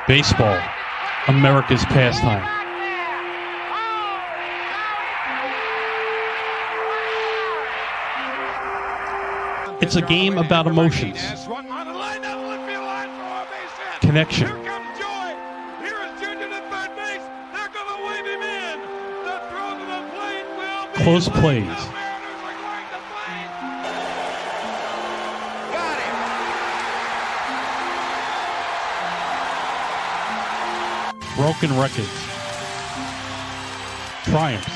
Baseball, America's pastime. It's a game about emotions, connection, close plays, broken records, triumphs.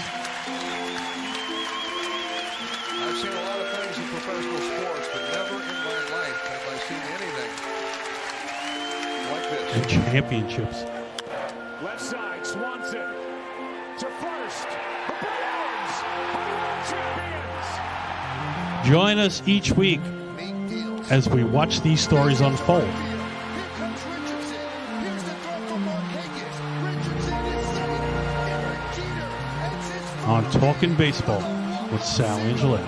I've seen a lot of things in professional sports, but never in my life have I seen anything like this. And championships. Left side, Swanson to first. The Browns are world champions. Join us each week as we watch these stories unfold. On Talking Baseball with Sal Angioletti.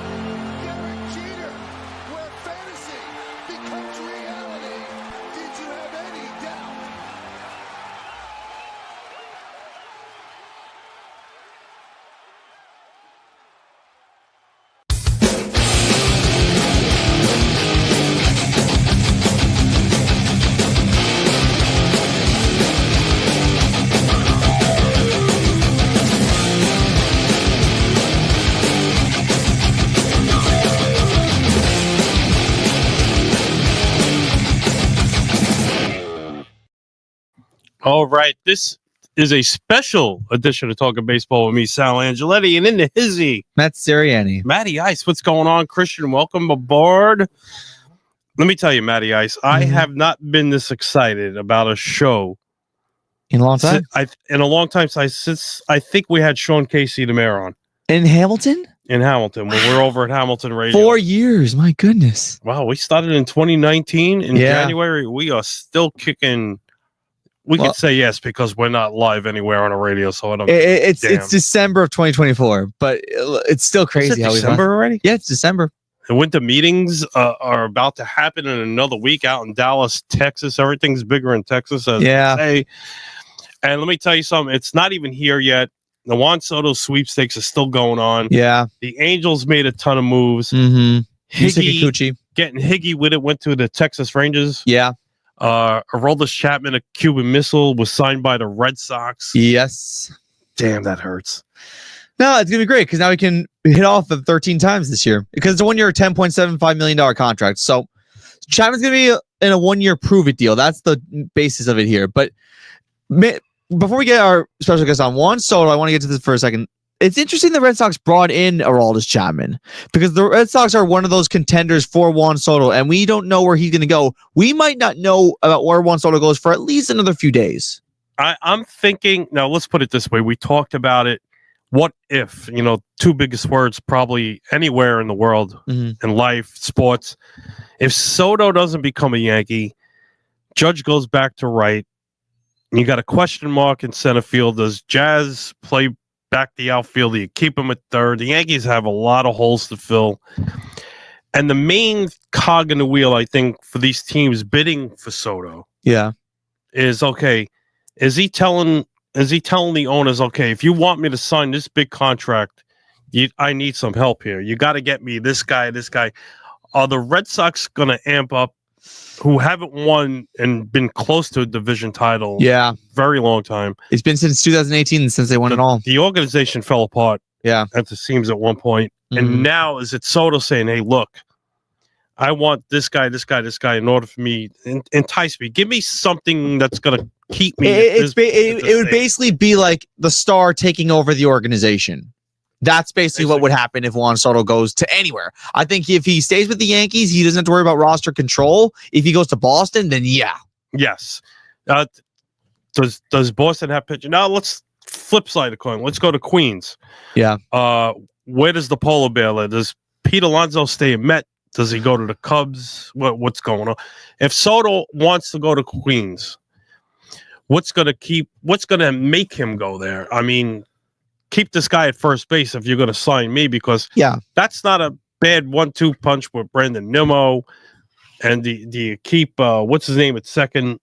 All right, this is a special edition of Talking Baseball with me, Sal Angioletti, and in the hizzy, Matt Sirianni. Matty Ice. What's going on, Christian? Welcome aboard. Let me tell you, Matty Ice, I have not been this excited about a show In a long time? in a long time since I think we had Sean Casey the mayor on In Hamilton? in Hamilton when we're over at Hamilton Radio. 4 years, my goodness. Wow, we started in 2019 in Yeah. January. We are still kicking. We Well, could say yes because we're not live anywhere on the radio, so I don't. It's Damn. December of 2024, but it's still Is crazy it how December already? Yeah, it's December. The winter meetings are about to happen in another week out in Dallas, Texas. Everything's bigger in Texas, as Yeah. they say. And let me tell you something. It's not even here yet. The Juan Soto sweepstakes is still going on. Yeah. The Angels made a ton of moves. Mm-hmm. Higgy, Kikuchi. getting Higgy with it, went to the Texas Rangers. Yeah. Aroldis Chapman, a Cuban Missile, was signed by the Red Sox. Yes. Damn, that hurts. No, it's going to be great because now we can hit off of 13 times this year because it's a 1 year, $10.75 million contract. So Chapman's going to be in a 1 year prove it deal. That's the basis of it here. But before we get our special guest on Juan Soto, I want to get to this for a second. It's interesting the Red Sox brought in Aroldis Chapman because the Red Sox are one of those contenders for Juan Soto, and we don't know where he's going to go. We might not know about where Juan Soto goes for at least another few days. I'm thinking, now let's put it this way. We talked about it. What if, two biggest words probably anywhere in the world, in life, sports. If Soto doesn't become a Yankee, Judge goes back to right, and you got a question mark in center field. Does Jazz play back the outfield? Do you keep him at third? The Yankees have a lot of holes to fill. And the main cog in the wheel, I think, for these teams bidding for Soto is, okay, is he telling the owners, okay, if you want me to sign this big contract, I need some help here. You got to get me this guy. Are the Red Sox going to amp up, who haven't won and been close to a division title very long time? It's been since 2018 since they won it all. The organization fell apart at the seams at one point. And now is it Soto saying, hey, look, I want this guy in order for me, entice me. Give me something that's going to keep me. It would basically be like the star taking over the organization. That's basically what would happen if Juan Soto goes to anywhere. I think if he stays with the Yankees, he doesn't have to worry about roster control. If he goes to Boston, then yeah. Yes. Does Boston have pitching? Now let's flip side of the coin. Let's go to Queens. Yeah. Where does the polar bear live? Does Pete Alonso stay in Met? Does he go to the Cubs? What's going on? If Soto wants to go to Queens, what's going to make him go there? I mean, keep this guy at first base if you're going to sign me, because that's not a bad 1-2 punch with Brandon Nimmo. And do you keep what's his name at second?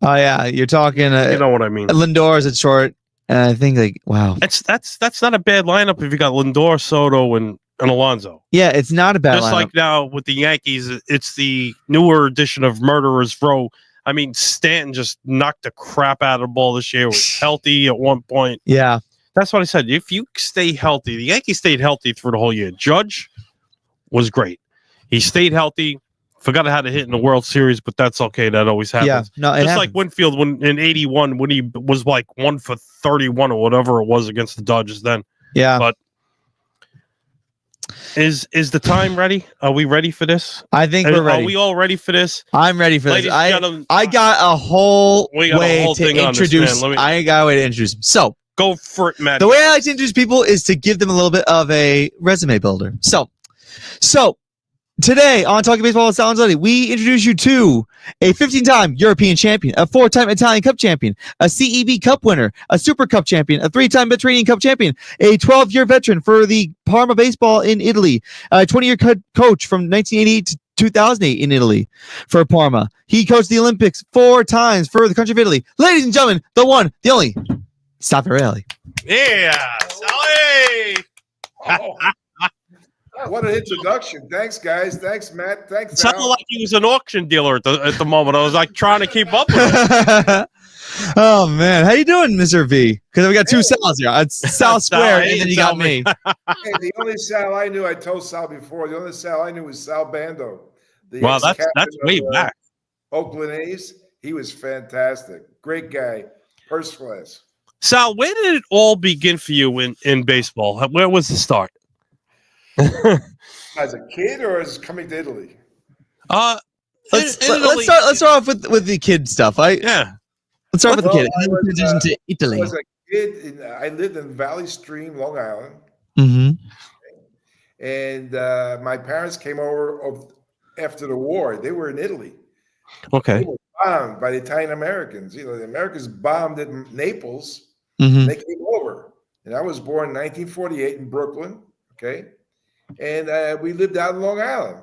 Oh yeah, you're talking. You know what I mean? Lindor is short, and I think wow. That's not a bad lineup if you got Lindor, Soto, and Alonso. Yeah, it's not a bad Just lineup. like now with the Yankees, it's the newer edition of Murderer's Row. I mean, Stanton just knocked the crap out of the ball this year. Was healthy at one point. Yeah. That's what I said. If you stay healthy, the Yankees stayed healthy through the whole year. Judge was great. He stayed healthy. Forgot how to hit in the World Series, but that's okay. That always happens. Yeah, no, just like Winfield when in '81 when he was like 1 for 31 or whatever it was against the Dodgers then. Yeah. But is the time ready? Are we ready for this? I think we're ready. Are we all ready for this? I'm ready for Ladies this. and gentlemen, I got a whole way to introduce. I got a way to introduce him. So go for it, Matt. The way I like to introduce people is to give them a little bit of a resume builder. So today on Talking Baseball with Sal Angioletti, we introduce you to a 15-time European champion, a 4-time Italian Cup champion, a CEB Cup winner, a Super Cup champion, a 3-time Mediterranean Cup champion, a 12-year veteran for the Parma baseball in Italy, a 20-year coach from 1988 to 2008 in Italy for Parma. He coached the Olympics 4 times for the country of Italy. Ladies and gentlemen, the one, the only, Sal Varriale. Yeah, Sally! Oh. What an introduction. Thanks, guys. Thanks, Matt. Thanks, It sounded like he was an auction dealer at the moment. I was like trying to keep up with him. Oh, man. How you doing, Mr. V? Because we got 2 Sals here. It's Sal Square, and then you got me. Hey, the only Sal I knew, I told Sal before, the only Sal I knew was Sal Bando. Wow, that's way back. Oakland A's. He was fantastic. Great guy. First class. Sal, where did it all begin for you in baseball? Where was the start? As a kid or as coming to Italy? Let's start off with the kid stuff. Let's start with the kid. Transition to Italy. I was a kid. I lived in Valley Stream, Long Island. Mm-hmm. And my parents came over after the war. They were in Italy. Okay. They were bombed by the Italian Americans. You know, the Americans bombed in Naples. Mm-hmm. They came over. And I was born in 1948 in Brooklyn. Okay. And we lived out in Long Island.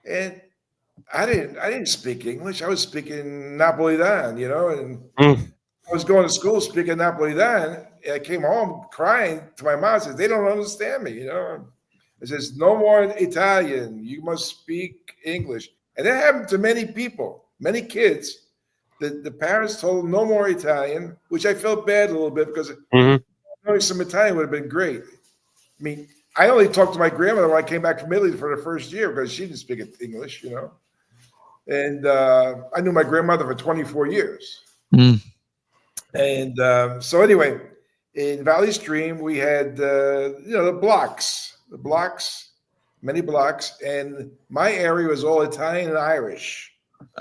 And I didn't speak English. I was speaking Napolitan, you know, and I was going to school speaking Napolitan. And I came home crying to my mom. I said, they don't understand me, you know. I says, no more Italian. You must speak English. And that happened to many people, many kids. The parents told them no more Italian, which I felt bad a little bit because knowing some Italian would have been great. I mean, I only talked to my grandmother when I came back from Italy for the first year because she didn't speak English, you know. And I knew my grandmother for 24 years. And so anyway, in Valley Stream, we had, the blocks, many blocks. And my area was all Italian and Irish.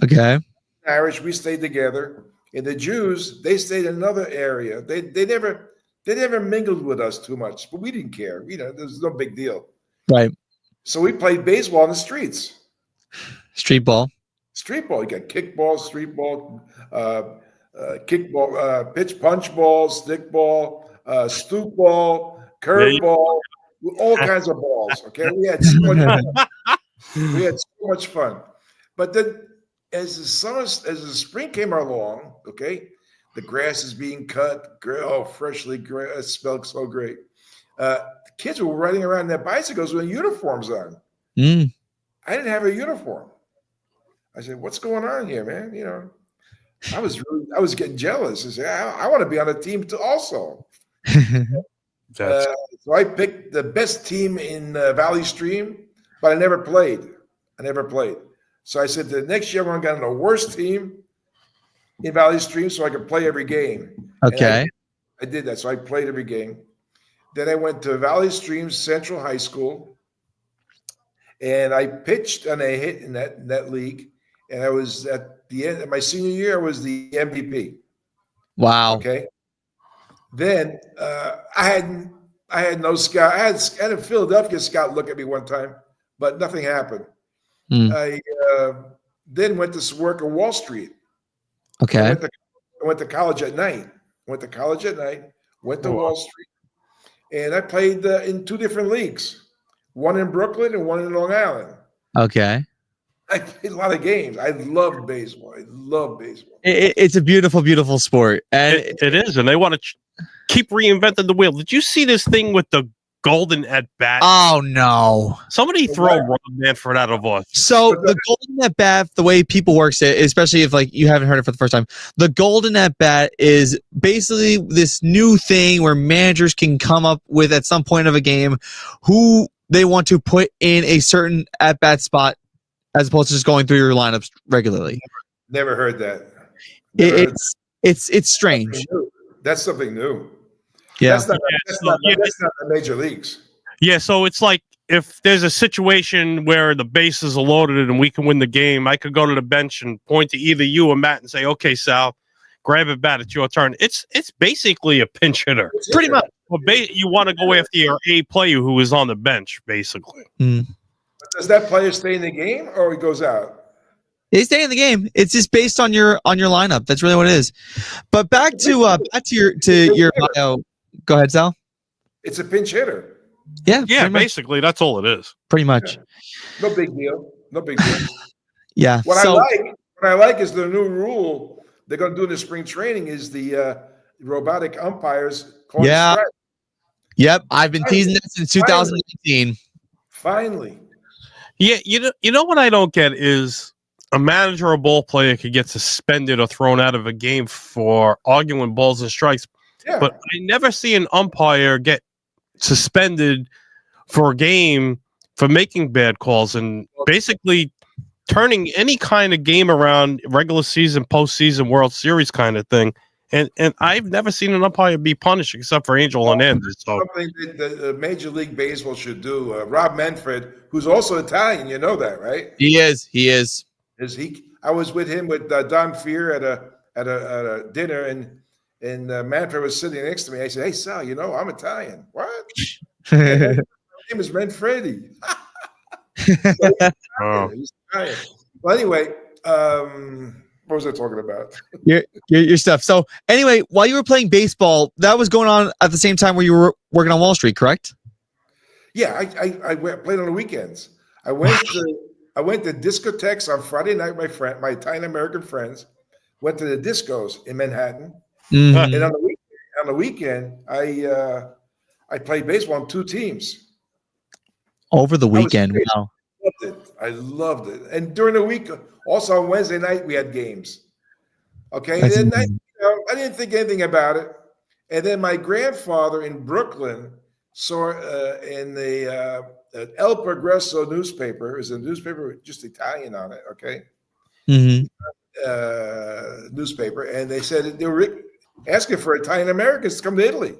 Okay. Irish, we stayed together. And the Jews, they stayed in another area. They never mingled with us too much, but we didn't care. You know, there's no big deal. Right. So we played baseball in the streets. Street ball. Street ball. You got kickball, street ball, kickball, pitch punch ball, stick ball, stoop ball, curve ball, all kinds of balls. Okay. We had so much fun. We had so much fun. But then as the spring came along, okay, the grass is being cut. Freshly grass smelled so great. Kids were riding around their bicycles with uniforms on. I didn't have a uniform. I said, "What's going on here, man?" You know, I was getting jealous. I said, "I want to be on a team too, also." So I picked the best team in Valley Stream, but I never played. So I said, the next year I'm going to get on the worst team in Valley Stream so I could play every game. Okay. I did that. So I played every game. Then I went to Valley Stream Central High School, and I pitched and I hit in that league. And I was at the end of my senior year, I was the MVP. Wow. Okay. Then I had no scout. I had a Philadelphia scout look at me one time, but nothing happened. I then went to work on Wall Street. Okay. I went to college at night. Went to Wall Street. And I played in 2 different leagues, one in Brooklyn and one in Long Island. Okay. I played a lot of games. I love baseball. I love baseball. It's a beautiful, beautiful sport, and It is, and they want to keep reinventing the wheel. Did you see this thing with the golden at bat? oh no! Somebody throw Rob Manfred out of us. So the golden at bat, the way people works it, especially if like you haven't heard it for the first time, the golden at bat is basically this new thing where managers can come up with at some point of a game who they want to put in a certain at bat spot, as opposed to just going through your lineups regularly. Never heard that. It's strange. That's something new. Yeah, that's not the major leagues. Yeah, so it's like if there's a situation where the bases are loaded and we can win the game, I could go to the bench and point to either you or Matt and say, "Okay, Sal, grab a bat. It's your turn." It's basically a pinch hitter, pretty much. Well, you want to go after your A player who is on the bench, basically. Does that player stay in the game or he goes out? They stay in the game. It's just based on your lineup. That's really what it is. But back to your bio. Go ahead, Sal. It's a pinch hitter. Yeah, basically that's all it is. Pretty much. Yeah. No big deal. No big deal. Yeah. What I like is the new rule they're going to do in the spring training is the robotic umpires. Yeah. Yep. I've been teasing that since 2019. Finally. Yeah, you know what I don't get is a manager or ball player could get suspended or thrown out of a game for arguing balls and strikes. Yeah. But I never see an umpire get suspended for a game for making bad calls and basically turning any kind of game around, regular season, postseason, World Series kind of thing. And I've never seen an umpire be punished except for Angel Hernandez. So. Something that the Major League Baseball should do. Rob Manfred, who's also Italian, you know that, right? He is. I was with him with Don Fear at a dinner, and Manfred was sitting next to me. I said, "Hey, Sal, you know I'm Italian." What? My name is Manfredi. He's Italian. Well, anyway, what was I talking about? Your stuff. So anyway, while you were playing baseball, that was going on at the same time where you were working on Wall Street, correct? Yeah, I played on the weekends. I went to discotheques on Friday night. My Italian American friends went to the discos in Manhattan, and on the weekend, I played baseball on two teams. Over the weekend, wow! I loved it. And during the week, also on Wednesday night, we had games. Okay, and then I didn't think anything about it. And then my grandfather in Brooklyn saw in the El Progresso newspaper. It was a newspaper with just Italian on it. Okay, newspaper, and they said they were asking for Italian Americans to come to Italy.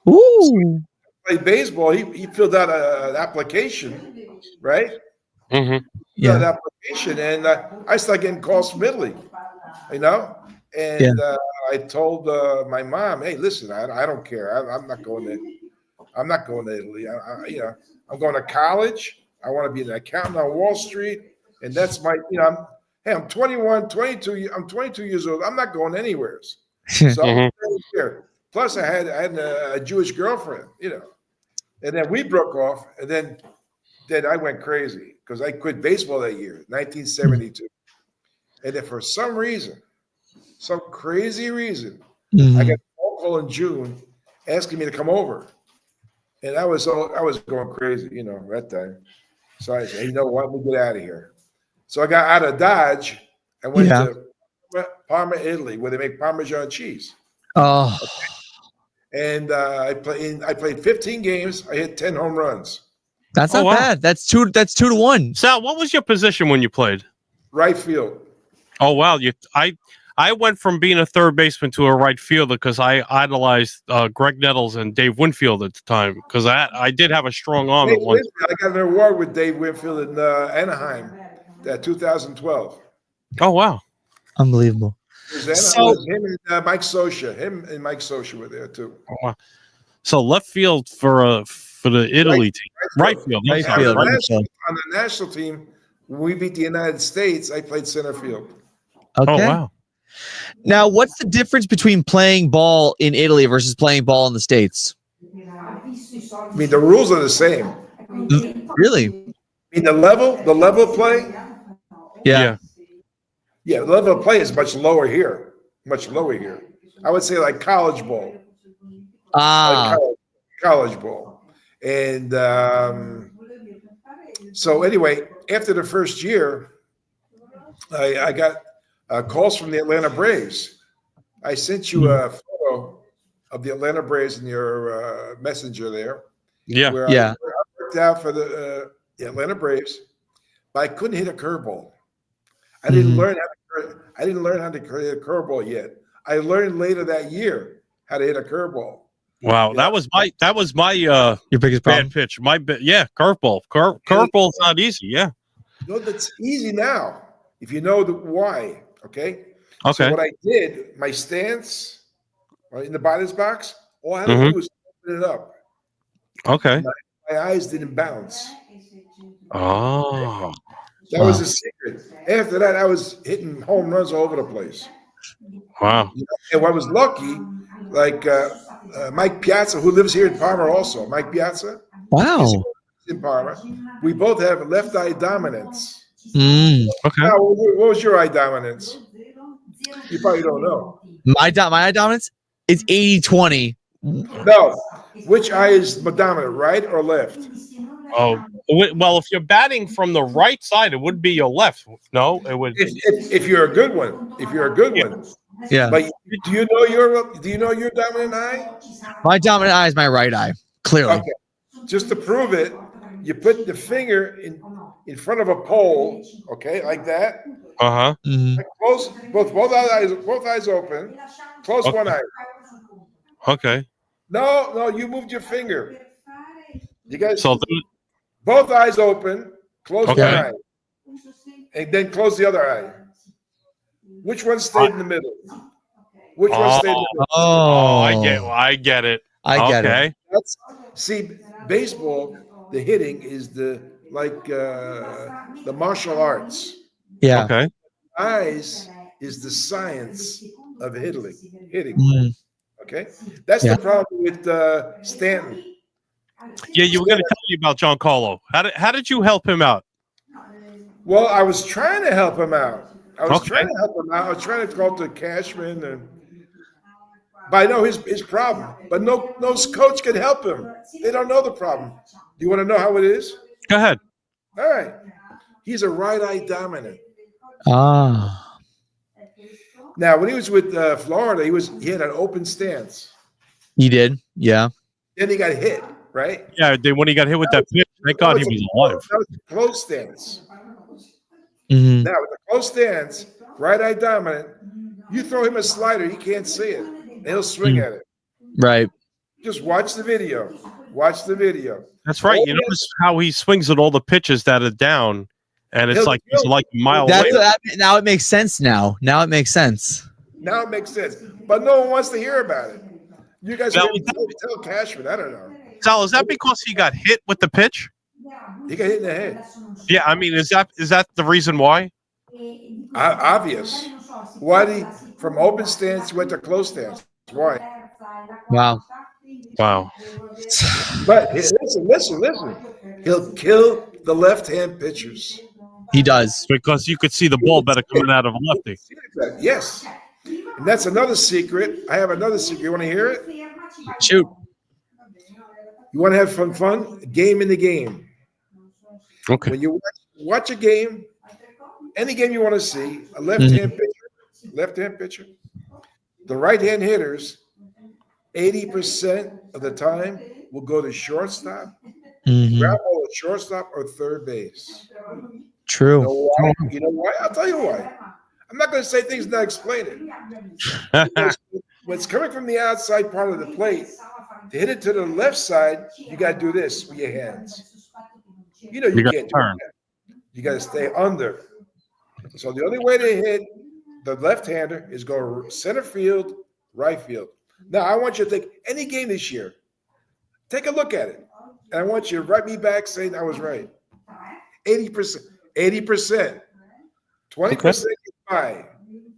Ooh. So play baseball. He filled out an application, right? Mm-hmm. Yeah. An application, and I started getting calls from Italy, you know. And I told my mom, "Hey, listen, I don't care. I'm not going to. I'm not going to Italy. I'm going to college. I want to be an accountant on Wall Street, and that's my. I'm 21, 22. I'm 22 years old. I'm not going anywhere. So I'm here. Plus, I had a Jewish girlfriend, and then we broke off, and then I went crazy because I quit baseball that year, 1972, and then for some reason, some crazy reason, I got a phone call in June asking me to come over, and I was going crazy, that time. So I said, "Hey, you know what? Let me get out of here." So I got out of Dodge and went to Parma, Italy, where they make Parmesan cheese. Oh. Okay. And I played 15 games. I hit 10 home runs. That's not bad. That's 2-1. Sal, what was your position when you played? Right field. Oh wow, I went from being a third baseman to a right fielder because I idolized Greg Nettles and Dave Winfield at the time because I did have a strong arm at once. I got an award with Dave Winfield in Anaheim, 2012. Oh wow, unbelievable. So him and Mike Scioscia. Him and Mike Scioscia were there too. Oh, wow. So left field for the Italy team. Right field. On the national team, when we beat the United States, I played center field. Okay. Oh wow. Now, what's the difference between playing ball in Italy versus playing ball in the States? I mean, the rules are the same. Really? I mean, the level play. Yeah. Yeah, the level of play is much lower here. Much lower here. I would say like college ball. Like college ball. And so anyway, after the first year, I got calls from the Atlanta Braves. I sent you a photo of the Atlanta Braves in your messenger there. Yeah. Where I worked out for the Atlanta Braves, but I couldn't hit a curveball. I didn't learn how to hit a curveball yet. I learned later that year how to hit a curveball. Wow, that was my your biggest problem. bad pitch. Curveball. Curveball's not easy. Yeah. No, that's easy now if you know the why. Okay. Okay. So what I did, my stance in the batter's box, all I had to do was open it up. Okay. My eyes didn't bounce. Oh. That was the secret. After that, I was hitting home runs all over the place. Wow. And what was lucky, like Mike Piazza, who lives here in Parma also. Mike Piazza. Wow. In Parma. We both have left eye dominance. Okay. Now, what was your eye dominance? You probably don't know. My eye dominance is 80-20. No. Which eye is dominant, right or left? Oh, well, if you're batting from the right side, it would be your left. No, it would. If you're a good one. If you're a good one. Yeah. But do you know your dominant eye? My dominant eye is my right eye. Clearly. Okay. Just to prove it, you put the finger in front of a pole, okay, like that. Uh-huh. Like close both eyes open. Close one eye. Okay. No, you moved your finger. You guys both eyes open, close one eye. And then close the other eye. Which one stayed in the middle? Which one stayed in the middle? Oh, I get it. I get it. See, baseball, the hitting is the martial arts. Yeah. Okay. Eyes is the science of hitting. Okay, that's Yeah. the problem with Stanton. Yeah, you were going to tell me about Giancarlo. How did you help him out? Well, I was trying to help him out. I was trying to talk to Cashman, but I know his problem. But no coach can help him. They don't know the problem. Do you want to know how it is? Go ahead. All right. He's a right eye dominant. Ah. Now, when he was with Florida, he had an open stance. He did. Yeah. Then he got hit, right? Yeah, when he got hit with that pitch, thank God he was alive. That was a close stance. Mm-hmm. Now, with a close stance, right eye dominant, you throw him a slider, he can't see it. And he'll swing at it. Right. Just watch the video. Watch the video. That's right. You notice how he swings at all the pitches that are down, and it's like he's like a mile away. Now it makes sense. Now it makes sense. Now it makes sense. But no one wants to hear about it. You guys tell Cashman. I don't know. Sal, is that because he got hit with the pitch? He got hit in the head. Yeah, I mean, is that the reason why? Obvious. Why did he, from open stance, went to close stance? Why? Wow. But listen. He'll kill the left-hand pitchers. He does. Because you could see the ball better coming out of a lefty. Yes. And that's another secret. I have another secret. You want to hear it? Shoot. You want to have fun? Game in the game. Okay. When you watch a game, any game you want to see, a left-hand pitcher, the right-hand hitters, 80% of the time will go to shortstop, grab ball at shortstop or third base. True. You know why? I'll tell you why. I'm not going to say things and not explain it. When it's coming from the outside part of the plate, to hit it to the left side, you got to do this with your hands. You know you can't do that. You got to stay under. So the only way to hit the left-hander is go center field, right field. Now, I want you to take any game this year. Take a look at it. And I want you to write me back saying I was right. 80%. 20% is high.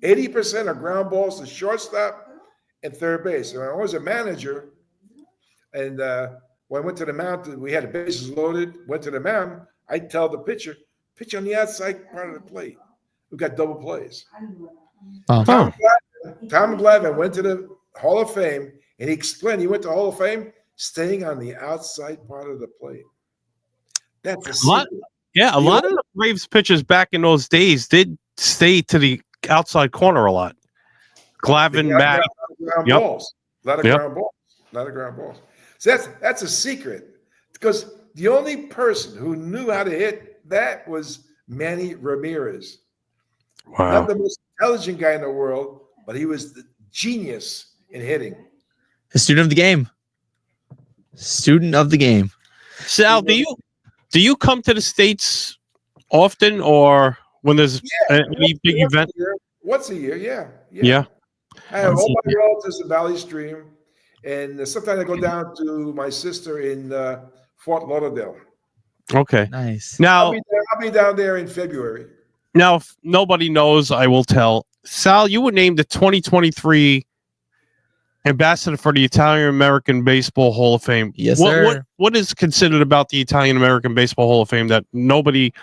80% are ground balls to shortstop and third base. And I was a manager, and when I went to the mound, we had the bases loaded, went to the mound, I'd tell the pitcher, pitch on the outside part of the plate. who got double plays. Oh. Tom Glavine went to the Hall of Fame, and he explained he went to Hall of Fame staying on the outside part of the plate. That's a secret. A lot of the Braves pitchers back in those days did stay to the outside corner a lot. Glavine, Matt. A lot of ground balls. So that's a secret, because the only person who knew how to hit that was Manny Ramirez. Wow. Not the most intelligent guy in the world, but he was the genius in hitting. A student of the game. Student of the game. Sal, do you come to the States often, or when there's any big event? Once a year, yeah. I have all my relatives in Valley Stream, and sometimes I go down to my sister in Fort Lauderdale. Okay. Nice. Now, I'll be down there in February. Now, if nobody knows, I will tell. Sal, you were named the 2023 ambassador for the Italian American Baseball Hall of Fame. Yes, sir. What is considered about the Italian American Baseball Hall of Fame that nobody,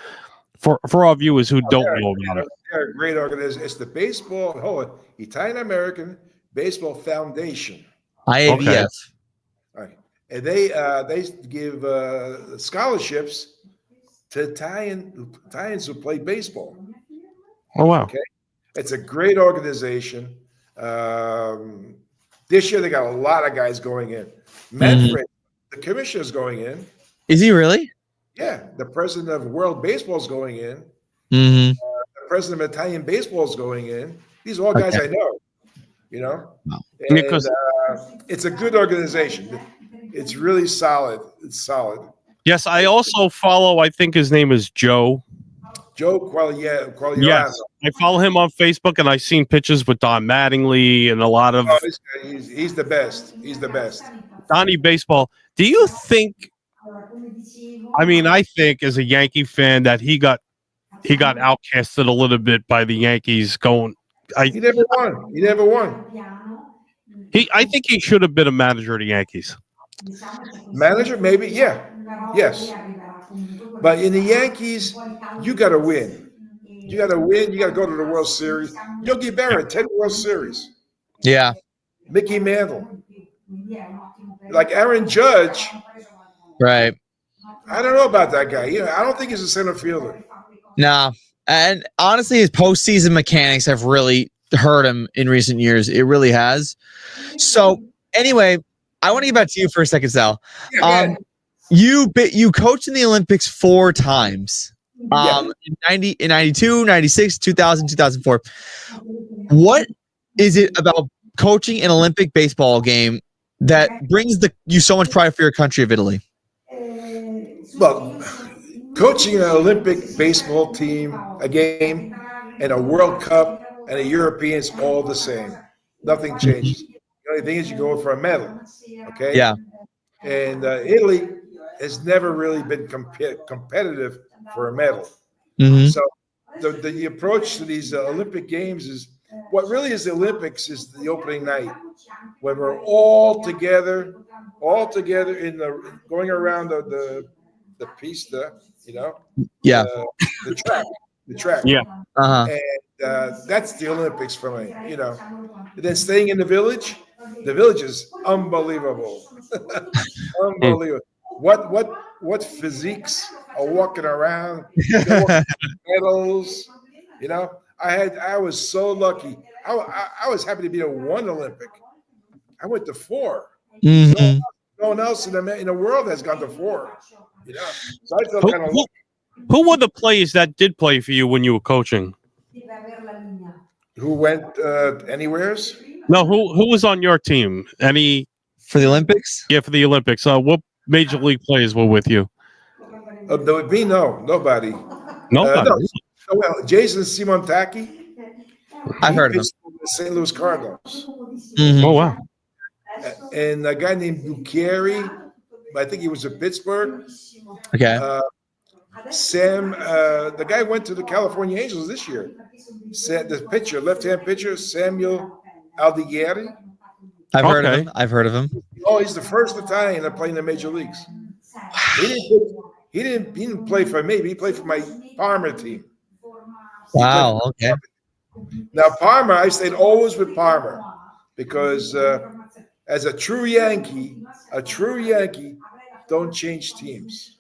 for our viewers who don't know about it? They're a great organization. It's the Italian American Baseball Foundation. IABF. Okay. All right. And they give scholarships to Italians who play baseball. Oh, wow. Okay. It's a great organization. This year they got a lot of guys going in. Manfred, the commissioner's going in. Is he really? Yeah. The president of World Baseball is going in. Mm-hmm. The president of Italian Baseball is going in. These are all guys I know. Wow. And, Because it's a good organization. It's really solid. It's solid. yes, I also follow. I think his name is Joe. Joe Quagliano. Yes, I follow him on Facebook, and I've seen pictures with Don Mattingly and a lot of He's the best. He's the best. Donnie Baseball. Do you think? I mean, I think as a Yankee fan that he got outcasted a little bit by the Yankees. He never won. I think he should have been a manager of the Yankees. Manager, maybe, yeah. Yes. But in the Yankees, you got to win. You got to win. You got to go to the World Series. Yogi Berra, 10 World Series. Yeah. Mickey Mantle. Like Aaron Judge. Right. I don't know about that guy. I don't think he's a center fielder. Nah. And honestly, his postseason mechanics have really hurt him in recent years. It really has. So anyway, I want to get back to you for a second, Sal. You coached in the Olympics 4 times. In 92, 96, 2000, 2004. What is it about coaching an Olympic baseball game that brings you so much pride for your country of Italy? Well, coaching an Olympic baseball team, a game, and a World Cup and a European is all the same. Nothing changes. The only thing is you go for a medal. Okay? Yeah. And Italy has never really been competitive for a medal. Mm-hmm. So the approach to these Olympic Games is what really is the Olympics is the opening night when we're all together in going around the pista, Yeah. the track. Yeah. Uh-huh. And that's the Olympics for me, And then staying in the village is unbelievable. Unbelievable. What physiques are walking around, medals, I was so lucky. I was happy to be in 1 Olympic. I went to 4. Mm-hmm. No one else in the world has gone to 4. So I felt kind of lucky. Who were the players that did play for you when you were coaching? Who went anywheres? No, who was on your team? Any For the Olympics? Yeah, for the Olympics. What major league players were with you? There would be nobody. Nobody. No. Well, Jason Simontaki. I've heard of him. The St. Louis Cardinals. Mm-hmm. Oh wow. And a guy named Bucchieri, I think he was at Pittsburgh. Okay. Sam, the guy went to the California Angels this year. The pitcher, left-hand pitcher, Samuel Aldighieri. I've heard of him. Oh, he's the first Italian to play in the major leagues. He didn't play for me. He played for my Parma team. Wow. Okay. Now Parma, I stayed always with Parma because as a true Yankee don't change teams.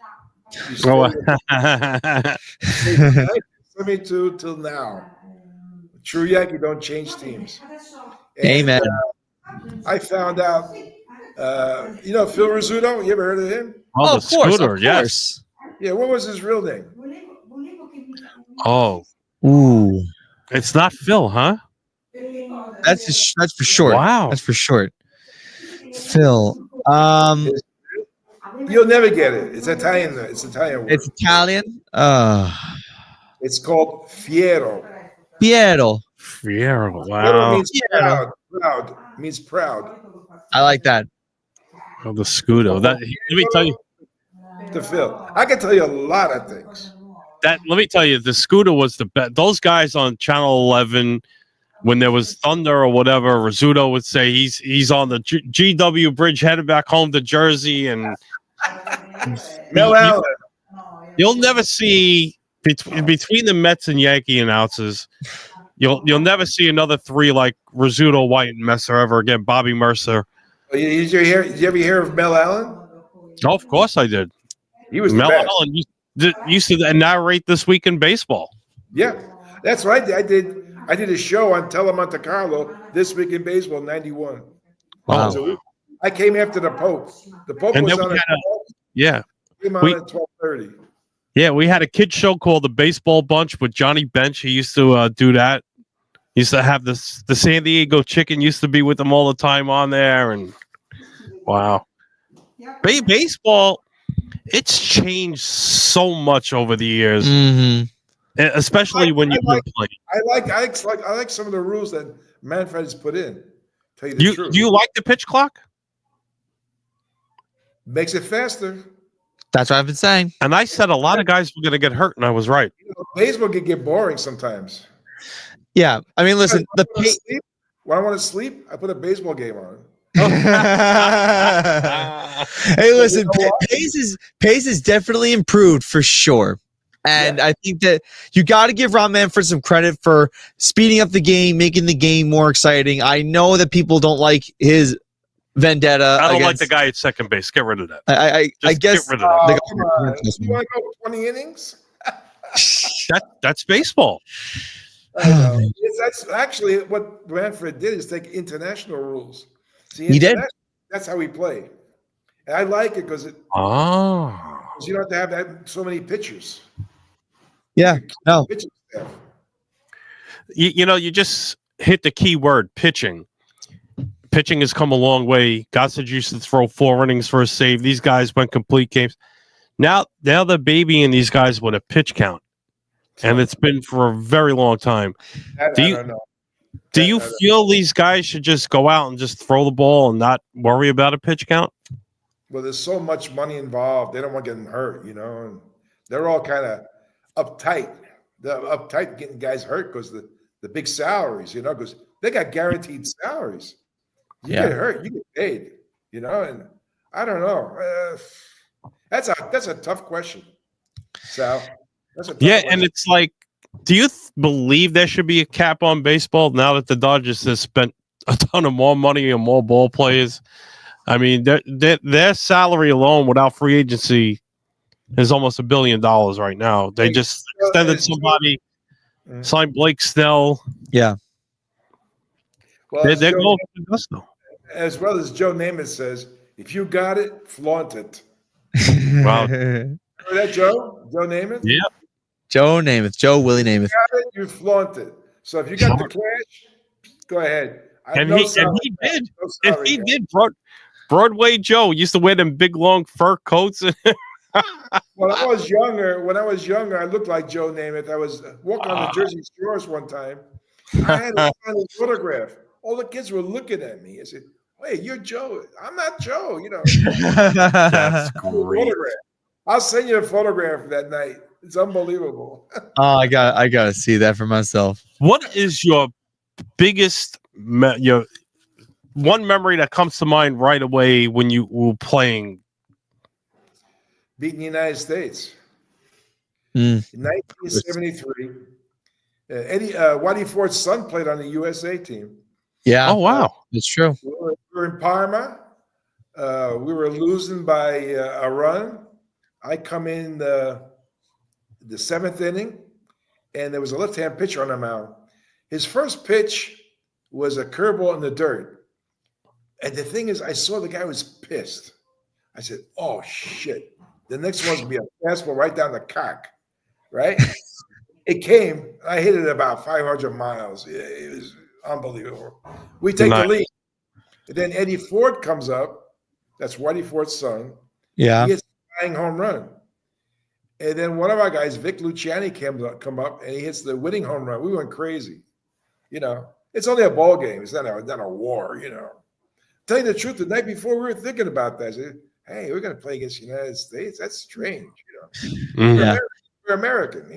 You stay Oh, with them. Stay from 1972 till now. A true Yankee don't change teams. And Amen. I found out, Phil Rizzuto. You ever heard of him? oh, the Of course. scooter, Of yes. course. Yeah. What was his real name? Oh, Ooh. it's not Phil, huh? That's for short. Wow. That's for short. Phil. You'll never get it. It's Italian. It's Italian word. It's Italian. It's called Fiero. Piero. Fiero, Fiero wow. means Fiero. proud. Proud means proud. I like that. Oh, the scooter. Let me tell you. To Phil, I can tell you a lot of things. Let me tell you, the scooter was the best. Those guys on Channel 11, when there was thunder or whatever, Rizzuto would say he's on the GW bridge headed back home to Jersey, and Mel Allen. you'll never see between the Mets and Yankee announcers. You'll never see another three like Rizzuto, White, and Messer ever again. Bobby Mercer. Did you ever hear of Mel Allen? Oh, of course I did. He was Mel the best. Allen used to narrate This Week in Baseball. Yeah, that's right. I did a show on Tele Monte Carlo This Week in Baseball '91. Wow. I came after the Pope. The Pope And was then on we at had 12. Yeah. Came on at 12:30. Yeah, we had a kid show called The Baseball Bunch with Johnny Bench. He used to do that. He used to have the San Diego Chicken used to be with them all the time on there. And wow. Baseball, it's changed so much over the years, especially when you've been playing. I like some of the rules that Manfred has put in. Tell you the truth. Do you like the pitch clock? Makes it faster. That's what I've been saying. And I said a lot of guys were going to get hurt, and I was right. Baseball can get boring sometimes. Yeah. I mean, listen, When I want to sleep, I put a baseball game on. Hey, listen, pace is definitely improved for sure. And I think that you got to give Rob Manfred some credit for speeding up the game, making the game more exciting. I know that people don't like his vendetta. I don't like the guy at second base. Get rid of that. I guess. Get rid of that. You want to go 20 innings? That's baseball. That's actually what Manfred did is take international rules. See, he did. That's how we play. And I like it because you don't have to have so many pitchers. Yeah. No. Pitching staff. You just hit the key word, pitching. Pitching has come a long way. Gossage used to throw 4 innings for a save. These guys went complete games. Now they're babying these guys with a pitch count. And it's been for a very long time. Do you feel these guys should just go out and just throw the ball and not worry about a pitch count? Well, there's so much money involved. They don't want getting hurt, and they're all kind of uptight. They're uptight getting guys hurt because the big salaries, because they got guaranteed salaries. You get hurt, you get paid, and I don't know. That's a tough question, Sal. And it's like, do you believe there should be a cap on baseball now that the Dodgers have spent a ton of more money and more ball players? I mean, their salary alone without free agency is almost $1 billion right now. They just extended somebody, signed Blake Snell. Yeah. Well, they're going for the gusto. As well as Joe Namath says, if you got it, flaunt it. Wow. Remember that, Joe? Joe Namath? Yeah. Joe Namath. Joe Willie Namath. If you got it, you flaunt it. So if you got the cash, go ahead. And he did. Broadway Joe used to wear them big long fur coats. When I was younger, I looked like Joe Namath. I was walking on the Jersey Shores one time. I had a final photograph. All the kids were looking at me. I said, "Wait, you're Joe. I'm not Joe." That's great. I'll send you a photograph that night. It's unbelievable. Oh, I gotta see that for myself. What is your biggest your one memory that comes to mind right away when you were playing? Beating the United States. Mm. In 1973, Whitey Ford's son played on the USA team. Yeah. Oh wow. It's true. We were in Parma. We were losing by a run. I come in the 7th inning, and there was a left-hand pitcher on the mound. His first pitch was a curveball in the dirt. And the thing is, I saw the guy was pissed. I said, oh, shit. The next one's going to be a fastball right down the cock, right? It came. I hit it about 500 miles. It was unbelievable. We take the lead. And then Eddie Ford comes up. That's Whitey Ford's son. Yeah. He hits a tying home run. And then one of our guys, Vic Luciani, come up, and he hits the winning home run. We went crazy. It's only a ball game. It's not a war, Tell you the truth, the night before we were thinking about that. I said, hey, we're going to play against the United States. That's strange, Yeah. We're American,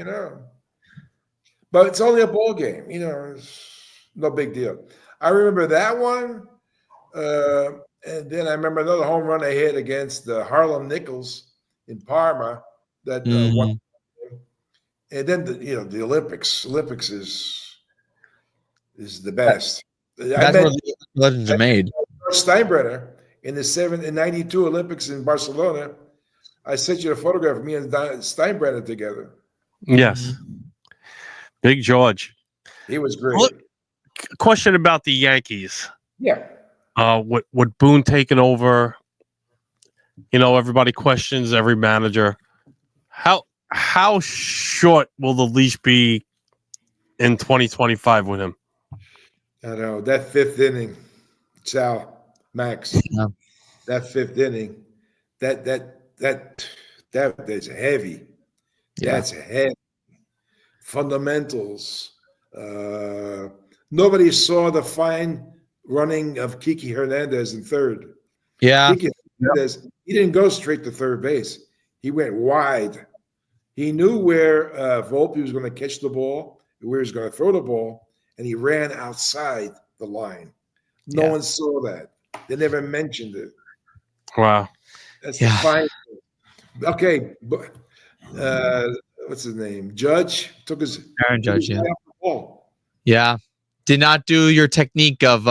But it's only a ball game, it's no big deal. I remember that one. And then I remember another home run I hit against the Harlem Nichols in Parma. That one. And then the Olympics. Olympics is the best. That's where the legends are made. Steinbrenner in the 92 Olympics in Barcelona. I sent you a photograph of me and Steinbrenner together. Yes. Big George. He was great. Look, question about the Yankees. Yeah. With Boone taking over, everybody questions every manager. How short will the leash be in 2025 with him? I know that 5th inning, Sal, Max. Yeah. That 5th inning, that's heavy. Yeah. That's heavy. Fundamentals. Nobody saw the fine running of Kiki Hernandez in third. Yeah. Kiki Hernandez, he didn't go straight to third base. He went wide. He knew where Volpe was going to catch the ball, where he was going to throw the ball, and he ran outside the line. No one saw that. They never mentioned it. Wow. That's the fine. Okay, but what's his name? Judge took his Aaron Judge. off the ball. Yeah. Did not do your technique of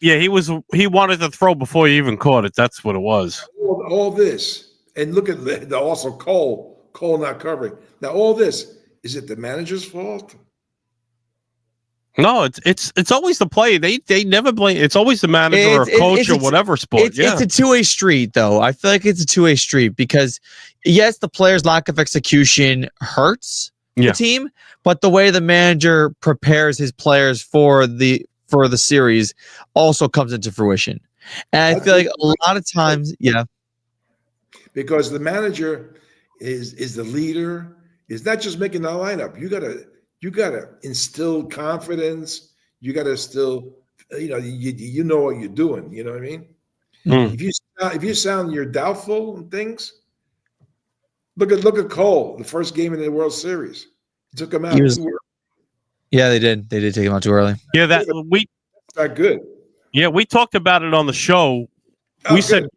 he wanted to throw before he even caught it. That's what it was. All this, and look at also Cole not covering. Now all this, is it the manager's fault? No, it's always the play. They never blame. It's always the manager or coach or whatever sport. It's a two-way street, though. I feel like it's a two-way street because yes, the player's lack of execution hurts the team, but the way the manager prepares his players for the series also comes into fruition. And I feel like a lot of times, because the manager is the leader. Is not just making the lineup. You gotta instill confidence. You gotta still, you know what you're doing. You know what I mean? If you sound you're doubtful and things, look at Cole. The first game in the World Series, he took him out. Yeah, they did. They did take him out too early. Yeah, That's not good. Yeah, we talked about it on the show. We said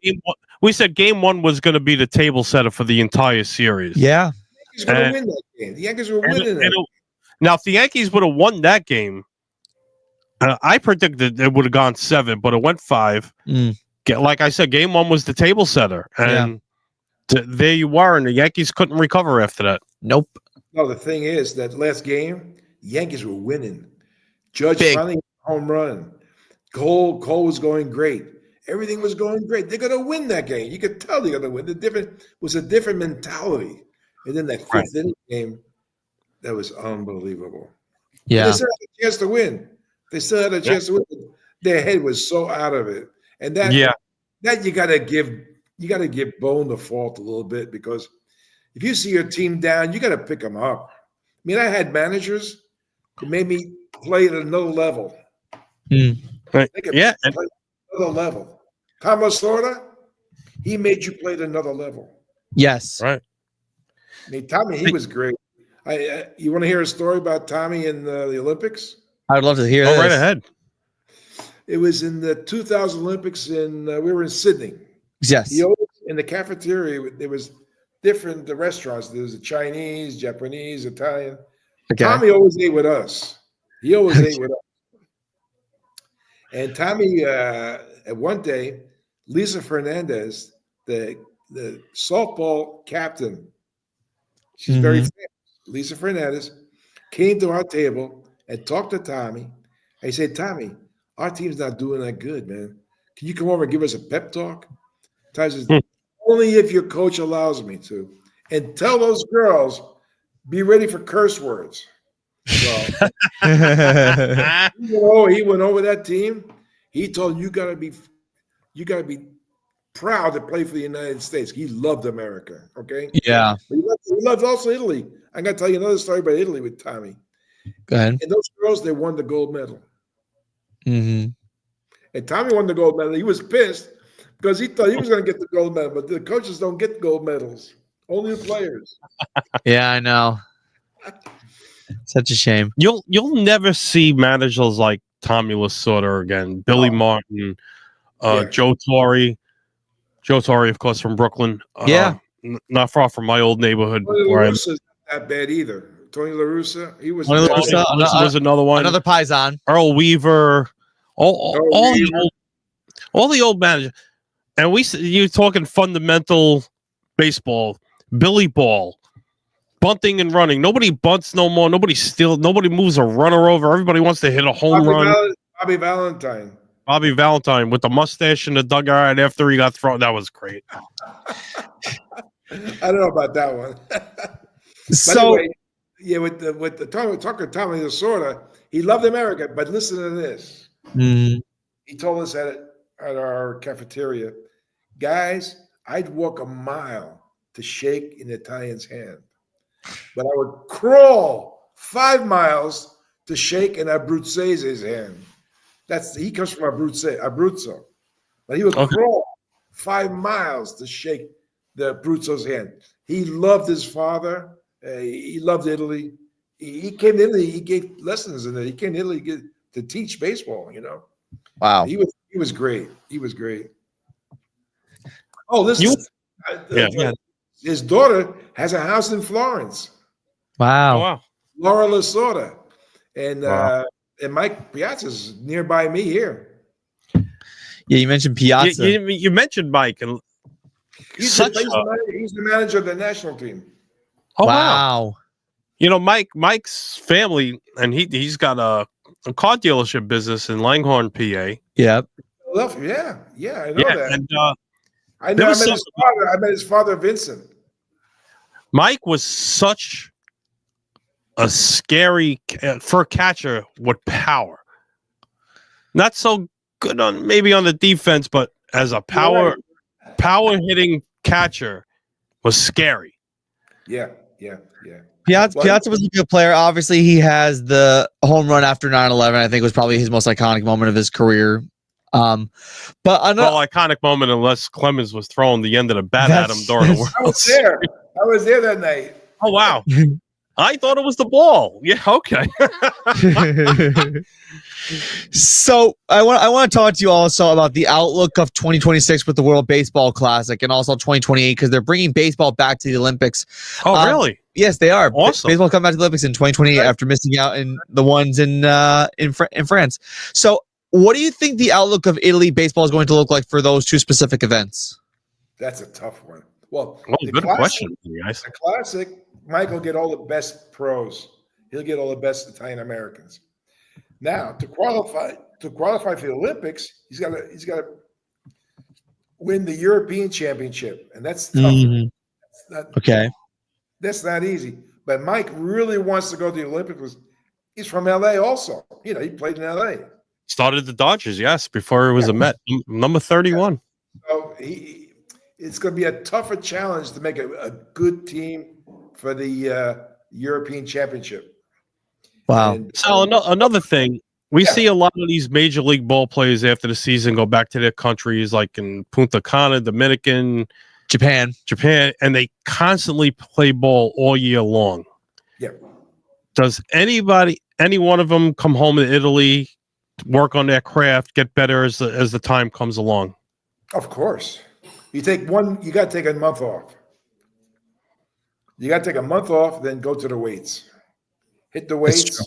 game one was going to be the table setter for the entire series. Yeah. The Yankees were going to win that game. The Yankees were winning it. Now, if the Yankees would have won that game, I predicted it would have gone 7, but it went 5. Like I said, game one was the table setter. And there you were, and the Yankees couldn't recover after that. Nope. No, the thing is, that last game, the Yankees were winning. Judge finally home run. Cole was going great. Everything was going great. They're going to win that game. You could tell they're going to win. It was a different mentality. And then that 5th inning game, that was unbelievable. Yeah. They still had a chance to win. They still had a chance to win. Their head was so out of it. And that you got to give Bone the fault a little bit, because if you see your team down, you got to pick them up. I mean, I had managers who made me play at another level. Right. Yeah. Another level. Tom Lasorda, he made you play at another level. Yes. Right. I mean, Tommy, he was great. You want to hear a story about Tommy in the Olympics? I'd love to hear this. Go right ahead. It was in the 2000 Olympics, and we were in Sydney. Yes. In the cafeteria, there was different restaurants. There was a Chinese, Japanese, Italian. Okay. Tommy always ate with us. He always ate with us. And Tommy, at one day, Lisa Fernandez, the softball captain, she's very famous. Lisa Fernandez came to our table and talked to Tommy. And he said, Tommy, our team's not doing that good, man. Can you come over and give us a pep talk? Tommy says, only if your coach allows me to. And tell those girls, be ready for curse words. Well, he went over that team. He told you gotta be proud to play for the United States. He loved America. Okay. Yeah. He loved also Italy. I'm gonna tell you another story about Italy with Tommy. Go ahead. And those girls, they won the gold medal. Mm-hmm. And Tommy won the gold medal. He was pissed because he thought he was going to get the gold medal, but the coaches don't get gold medals. Only the players. Yeah, I know. Such a shame. You'll never see managers like Tommy Lasorda again. Billy Martin, Joe Torre. Joe Torre, of course, from Brooklyn. Not far from my old neighborhood. Tony La Russa's not that bad either. Tony La Russa, he was. Tony La Russa was another one. Another Paisan. Earl Weaver. All the old managers. And you're talking fundamental baseball. Billy Ball. Bunting and running. Nobody bunts no more. Nobody steals. Nobody moves a runner over. Everybody wants to hit a home run. Bobby Valentine. Bobby Valentine with the mustache in the dugout after he got thrown. That was great. I don't know about that one. So anyway, yeah, with the Tommy Lasorda, he loved America. But listen to this. Mm-hmm. He told us at our cafeteria, guys, I'd walk a mile to shake an Italian's hand, but I would crawl 5 miles to shake an Abruzzese hand. He comes from Abruzzo, but he would crawl 5 miles to shake the Abruzzo's hand. He loved his father. He loved Italy. He came to Italy. He gave lessons in it. He came to Italy to teach baseball. Wow. He was great. He was great. Oh, his daughter has a house in Florence. Wow. Oh, wow. Laura Lasorda. And Mike Piazza's nearby me here. Yeah, you mentioned Piazza. You mentioned Mike, and he's the manager of the national team. Oh wow. Mike's family, and he's got a car dealership business in Langhorne, PA. Yeah. Philadelphia. Yeah, I know that. And I met his father, Vincent. Mike was such a scary for a catcher with power. Not so good maybe on the defense, but as a power hitting catcher was scary. Yeah. Piazza was a good player. Obviously, he has the home run after 9/11. I think was probably his most iconic moment of his career. But iconic moment, unless Clemens was throwing the end of the bat at him during the World Series. I was there that night. Oh wow! I thought it was the ball. Yeah, okay. So I want to talk to you also about the outlook of 2026 with the World Baseball Classic and also 2028 because they're bringing baseball back to the Olympics. Oh, really? Yes, they are. Awesome. Baseball coming back to the Olympics in 2028 after missing out in the ones in France. So, what do you think the outlook of Italy baseball is going to look like for those two specific events? That's a tough one. Well, good question, guys. The Classic, Mike will get all the best pros. He'll get all the best Italian Americans. Now, to qualify for the Olympics, he's got to win the European Championship, and that's tough. Mm-hmm. That's not easy. But Mike really wants to go to the Olympics. He's from LA also. He played in LA. Started the Dodgers, yes, before it was a Met. Number 31. So it's going to be a tougher challenge to make a good team for the European Championship. Wow. So another thing, we see a lot of these major league ball players after the season go back to their countries, like in Punta Cana, Dominican, Japan, and they constantly play ball all year long. Yeah. Does any one of them come home to Italy, work on their craft, get better as the time comes along? Of course. You got to take a month off. You got to take a month off, then go to the weights. hit the That's weights,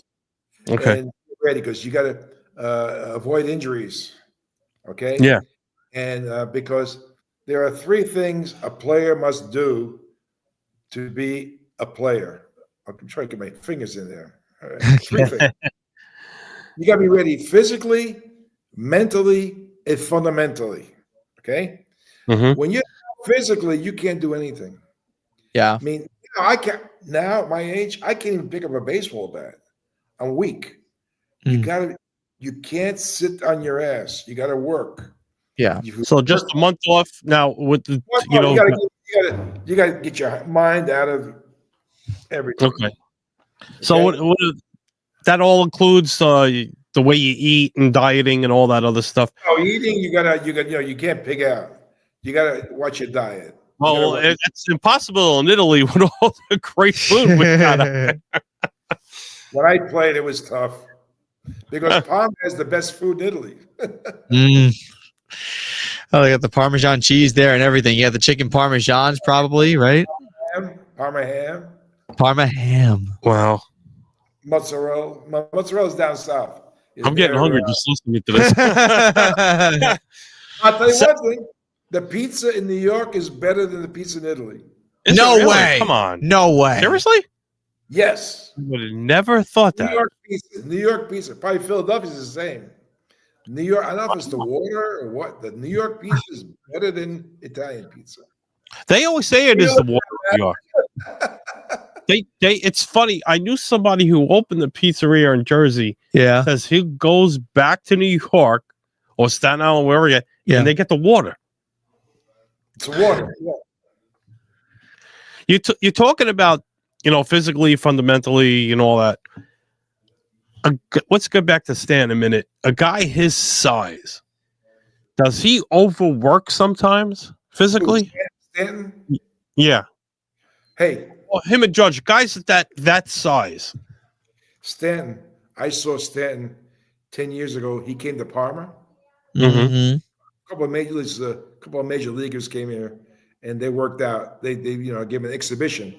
Okay. and get ready because you got to avoid injuries. Okay. Yeah. And because there are three things a player must do to be a player. I'm trying to get my fingers in there. All right. Three things. You got to be ready physically, mentally, and fundamentally. Okay. Mm-hmm. When you're physically, you can't do anything. Yeah. I mean, I can't now at my age, I can't even pick up a baseball bat. I'm weak. You can't sit on your ass. You gotta work. Yeah. So just a month off now with the You gotta get your mind out of everything. Okay. So what that all includes the way you eat and dieting and all that other stuff. Oh, eating, you can't pig out. You gotta watch your diet. Well, it's impossible in Italy with all the great food we got. When I played, it was tough because Parma has the best food in Italy. Oh, they got the Parmesan cheese there and everything. You got the chicken Parmesans, probably, right? Parma ham, Parma ham. Wow. mozzarella. Mozzarella's down south. I'm getting hungry just listening to this. I'll tell you one thing: the pizza in New York is better than the pizza in Italy. Is No it really? way. Come on. No way. Seriously? Yes, I would have never thought that. New York pizza. Probably Philadelphia's the same. New York. I don't know if it's the water or what. The New York pizza is better than Italian pizza. They always say it is the water in New York. It's funny. I knew somebody who opened the pizzeria in Jersey. Yeah. Says he goes back to New York or Staten Island, wherever you Yeah. and they get the water. It's water. Yeah. You're talking about, physically, fundamentally, and all that. Let's go back to Stan a minute. A guy his size, does he overwork sometimes physically? Stanton. Yeah. Hey, Well, him and Judge, guys at that size. Stanton. I saw Stanton 10 years ago. He came to Parma. Mm-hmm. A couple of major leaguers came here, and they worked out. They gave him an exhibition.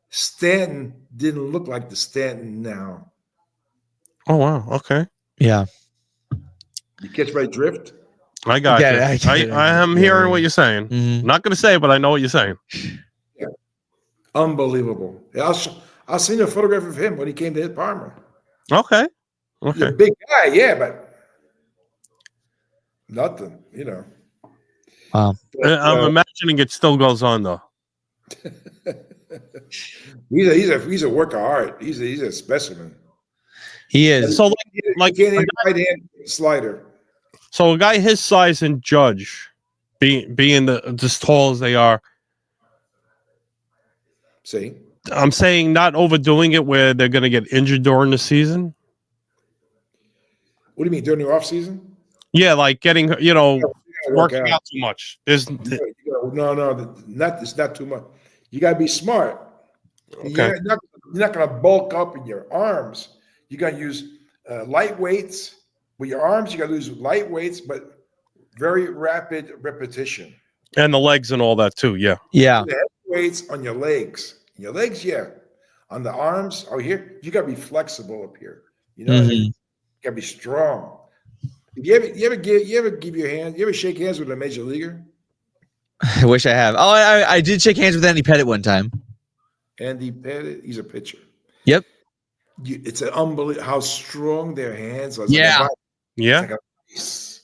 Stanton didn't look like the Stanton now. Oh wow. Okay. Yeah. You catch my drift? I got get you. it, I get it. I am hearing what you're saying. Mhm. Not going to say it, but I know what you're saying. Yeah, unbelievable. Yeah, I'll send you a photograph of him when he came to hit Parma. Okay. He's a big guy, yeah, but nothing. Wow. But, I'm imagining it still goes on though. he's a work of art. He's a specimen. He is. So Like can't hit right hand slider. So a guy his size and Judge, being as tall as they are, See, I'm saying not overdoing it where they're going to get injured during the season. what do you mean during the off season? Yeah, like getting working out too much. There's No, it's not too much. You got to be smart. Okay. You're not going to bulk up in your arms. You got to use light weights. With your arms, you got to use light weights, but very rapid repetition. And the legs and all that too. Yeah. Yeah. The heavy weights on your legs. Your legs, yeah. On the arms, here, you got to be flexible up here. You got to be strong. You ever give your hand? You ever shake hands with a major leaguer? I wish I have. Oh, I did shake hands with Andy Pettit one time. Andy Pettit, he's a pitcher. Yep. It's an unbelievable how strong their hands are. It's Yeah. like Yeah. it's like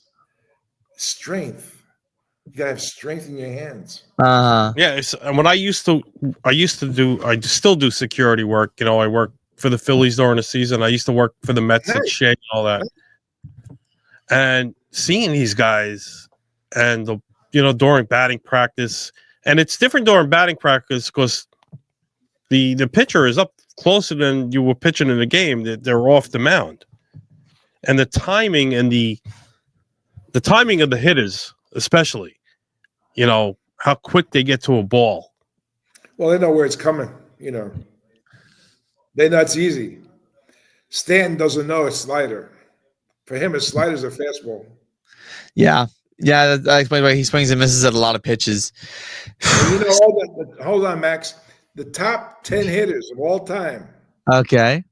strength. You gotta have strength in your hands. Yeah. When I still do security work. I work for the Phillies during the season. I used to work for the Mets at Shea and all that. And seeing these guys and during batting practice, and it's different during batting practice because the pitcher is up closer than you were pitching in the game. They're off the mound, and the timing and the timing of the hitters, especially, how quick they get to a ball. Well, they know where it's coming. They know it's easy. Stanton doesn't know a slider. For him, a slider is a fastball. Yeah. Yeah. That explains why he swings and misses at a lot of pitches. And hold on, Max. The top 10 hitters of all time. Okay.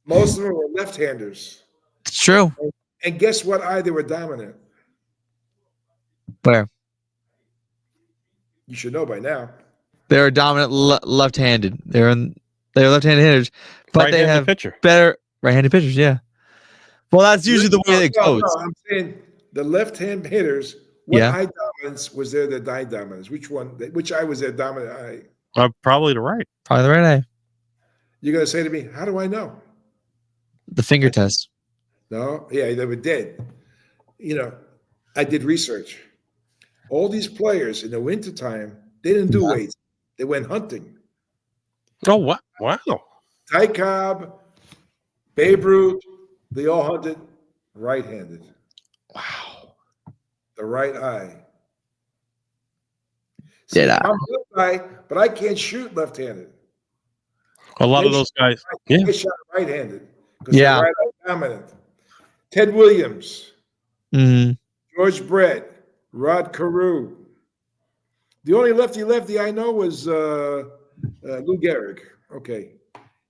Most of them were left-handers. It's true. And guess what eye they were dominant? Where? You should know by now. They're dominant left-handed. They're left-handed hitters, but they Right-handed have pitcher. better right-handed pitchers. Yeah. Well, that's usually the way it goes. No, I'm saying the left-hand hitters. What Yeah. eye dominance was there? The eye dominance. Which one? Which eye was their dominant eye? Probably the right. Probably the right eye. You're gonna say to me, "How do I know?" The finger test. No, yeah, they were dead. I did research. All these players in the wintertime, they didn't do weights. They went hunting. Oh, what? Wow. Ty Cobb, Babe Ruth, they all hunted right-handed. Wow. The right eye. Did I? I'm left eye, but I can't shoot left-handed. A lot of those guys. Yeah. They shot right-handed because Yeah. they're right eye dominant. Ted Williams, Mm-hmm. George Brett, Rod Carew. The only lefty I know was Lou Gehrig. Okay,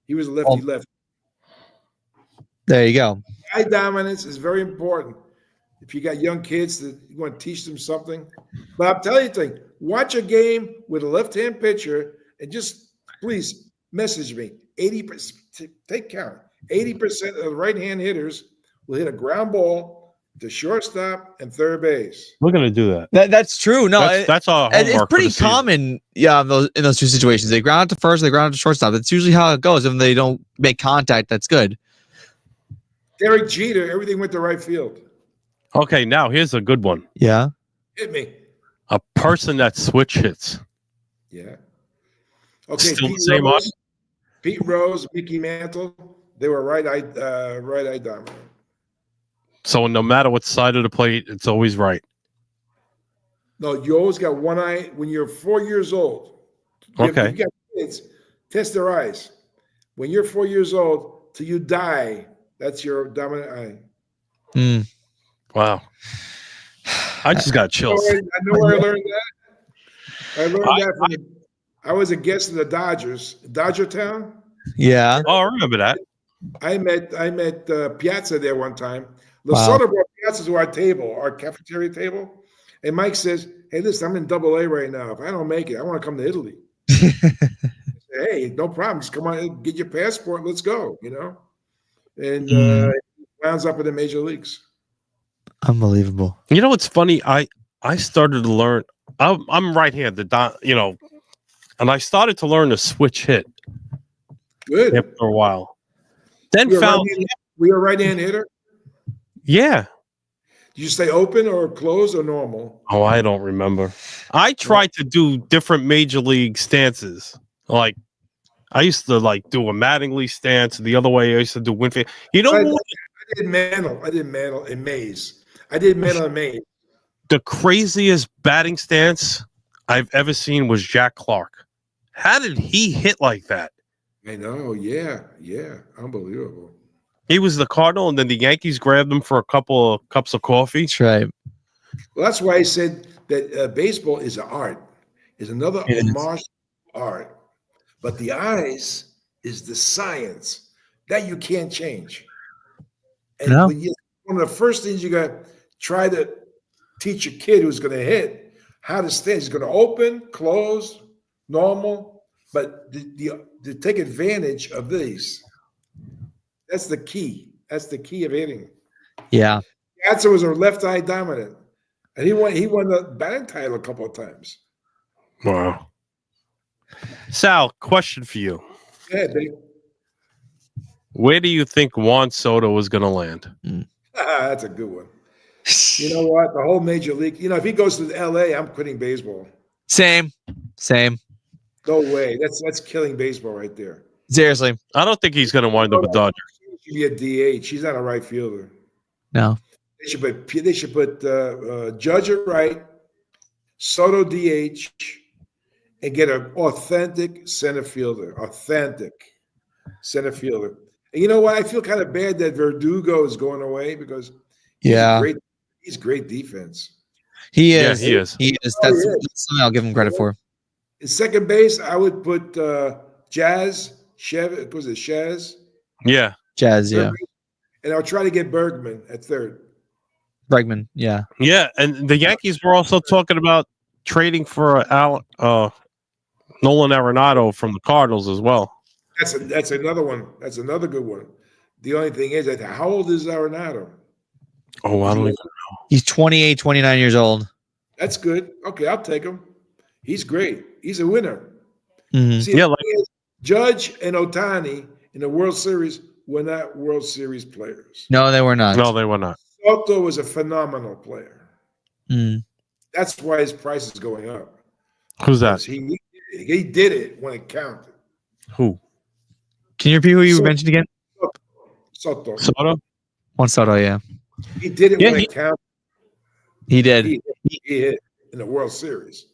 he was a lefty. There you go. Eye dominance is very important. If you got young kids that you want to teach them something, but I'm telling you, thing, watch a game with a left-hand pitcher and just please message me. 80%. Take count. 80% of the right-hand hitters will hit a ground ball to shortstop and third base. We're gonna do that. That's true. No, That's our it's homework. pretty common. Yeah, in those two situations, they ground out to first, they ground out to shortstop. That's usually how it goes. If they don't make contact, that's good. Derek Jeter, everything went to right field. Okay, now here's a good one. Yeah. Hit me. A person that switch hits. Yeah. Okay. Still the same eye? Pete Rose, Mickey Mantle, they were right eye dominant. So no matter what side of the plate, it's always right. No, you always got one eye when you're 4 years old. Okay. You got kids, test their eyes. When you're 4 years old till you die, that's your dominant eye. Mm. Wow. I just got chills. I know where I learned that. I learned that I was a guest in the Dodger Town. Yeah. Oh, I remember that. I met Piazza there one time. Lasota brought Piazza to our table, our cafeteria table. And Mike says, "Hey, listen, I'm in AA right now. If I don't make it, I want to come to Italy." I said, "Hey, no problem. Just come on, get your passport. Let's go." And rounds up in the major leagues. Unbelievable. You know what's funny? I started to learn. I'm right-handed, and I started to learn to switch hit Good. after a while. Then Were found, you a right-hand hitter? yeah. Do you stay open or closed or normal? Oh, I don't remember. I tried to do different major league stances. Like I used to do a Mattingly stance. The other way I used to do Winfield. You know I what? did Mantle. I did Mantle and Mays. I did Mantle and Mays. The craziest batting stance I've ever seen was Jack Clark. How did he hit like that? I know. Yeah. Unbelievable. He was the Cardinal, and then the Yankees grabbed him for a couple of cups of coffee. That's right. Well, that's why I said that baseball is an art. Is another homage art. But the eyes is the science that you can't change. And one of the first things you got to try to teach a kid who's going to hit how to stand. He's going to open, close, normal, but to take advantage of these. That's the key. That's the key of hitting. Yeah. Piazza was a left eye dominant, and he won the batting title a couple of times. Wow. Sal, question for you. Yeah, Dave. Where do you think Juan Soto was going to land? That's a good one. You know what? The whole major league. If he goes to LA, I'm quitting baseball. Same. No way. That's killing baseball right there. Seriously. I don't think he's going to wind up with Dodgers. He should be a DH. He's not a right fielder. No. They should put Judge at right, Soto DH, and get an authentic center fielder. And you know what? I feel kind of bad that Verdugo is going away because he's great defense. He is. Yeah, he is. He is. That's something I'll give him credit for. In second base, I would put Jazz. Was it Shaz? Yeah. Jazz, yeah. And I'll try to get Bergman at third. Bregman, yeah. Yeah, and the Yankees were also talking about trading for Nolan Arenado from the Cardinals as well. That's another one. That's another good one. The only thing is that how old is Arenado? Oh, I don't even. He's 28, 29 years old. That's good. Okay, I'll take him. He's great. He's a winner. Mhm. See, Yeah, the thing is, Judge and Ohtani in the World Series were not World Series players. No, they were not. No, they were not. Soto was a phenomenal player. Mm. That's why his price is going up. Who's that? He did it when it counted. Who? Can you repeat who you mentioned again? Soto. Soto? Juan Soto, yeah. He did it Yeah, when it counted. He did. He hit in the World Series.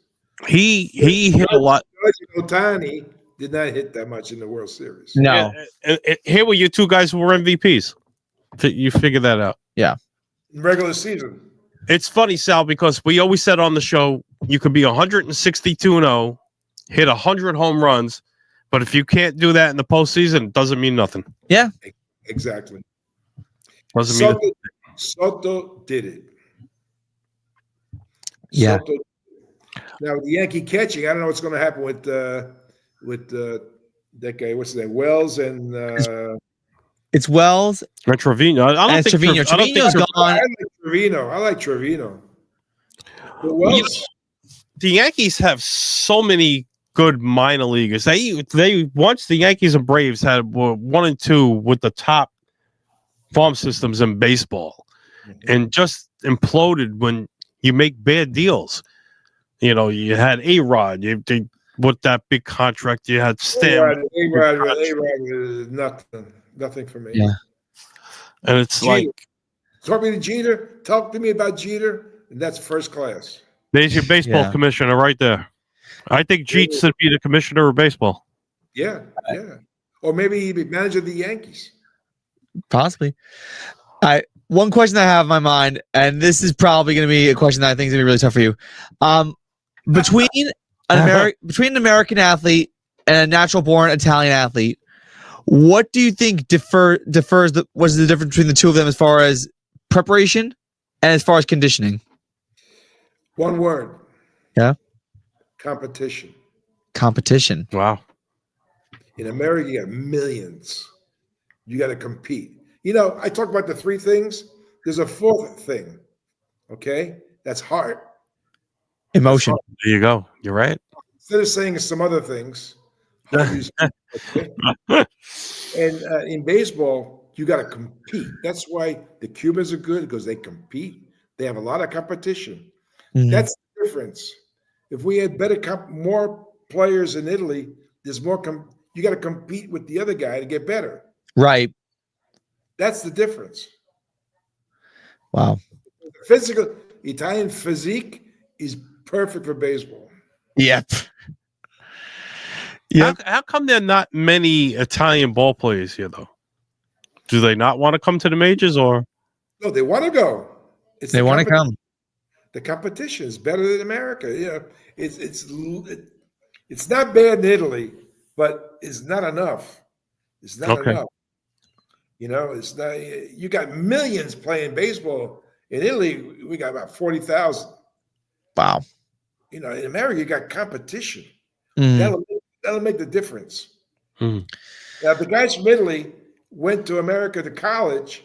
He hit a lot. Judge and Ohtani did not hit that much in the World Series. No. And here were you two guys who were MVPs. You figured that out. In regular season. It's funny, Sal, because we always said on the show you could be 162-0, hit 100 home runs, but if you can't do that in the postseason, it doesn't mean nothing. Yeah. Exactly. Doesn't mean Soto did it. Yeah. Soto. Now the Yankee catching, I don't know what's going to happen with that guy. What's his name? Wells and It's Wells and Trevino. I don't and think Trevino. Trevino's gone. I like Trevino. But Wells, the Yankees have so many good minor leaguers. They once the Yankees and Braves were 1 and 2 with the top farm systems in baseball, and just imploded when you make bad deals. You know, you had A-Rod. With that big contract, you had Stan. A-Rod, nothing for me. Yeah. And it's Jeter. like, Talk to me about Jeter, and that's first class. there's your baseball commissioner right there. I think Jeter should be the commissioner of baseball. Yeah. Or maybe he'd be manager of the Yankees. Possibly. One question I have in my mind, and this is probably going to be a question that I think is going to be really tough for you. Between an American athlete and a natural-born Italian athlete, what do you think what's the difference between the two of them as far as preparation and as far as conditioning? One word. Yeah. Competition. Competition. Wow. In America, you got millions. You got to compete. You know, I talk about the three things. There's a fourth thing. Okay? That's heart. Emotion. There you go. You're right. Instead of saying some other things, and in baseball, you got to compete. That's why the Cubans are good, because they compete. They have a lot of competition. Mm-hmm. That's the difference. If we had more players in Italy, there's more. You got to compete with the other guy to get better. Right. That's the difference. Wow. Physical Italian physique is perfect for baseball. Yep. Yep. How come there are not many Italian ball players here, though? Do they not want to come to the majors, or? No, they want to go. They want to come. The competition is better than America. Yeah, it's not bad in Italy, but it's not enough. It's not enough. You know, it's not. You got millions playing baseball in Italy. We got about 40,000. Wow. You know, in America, you got competition. Mm. That'll make the difference. Mm. Now, if the guys from Italy went to America to college,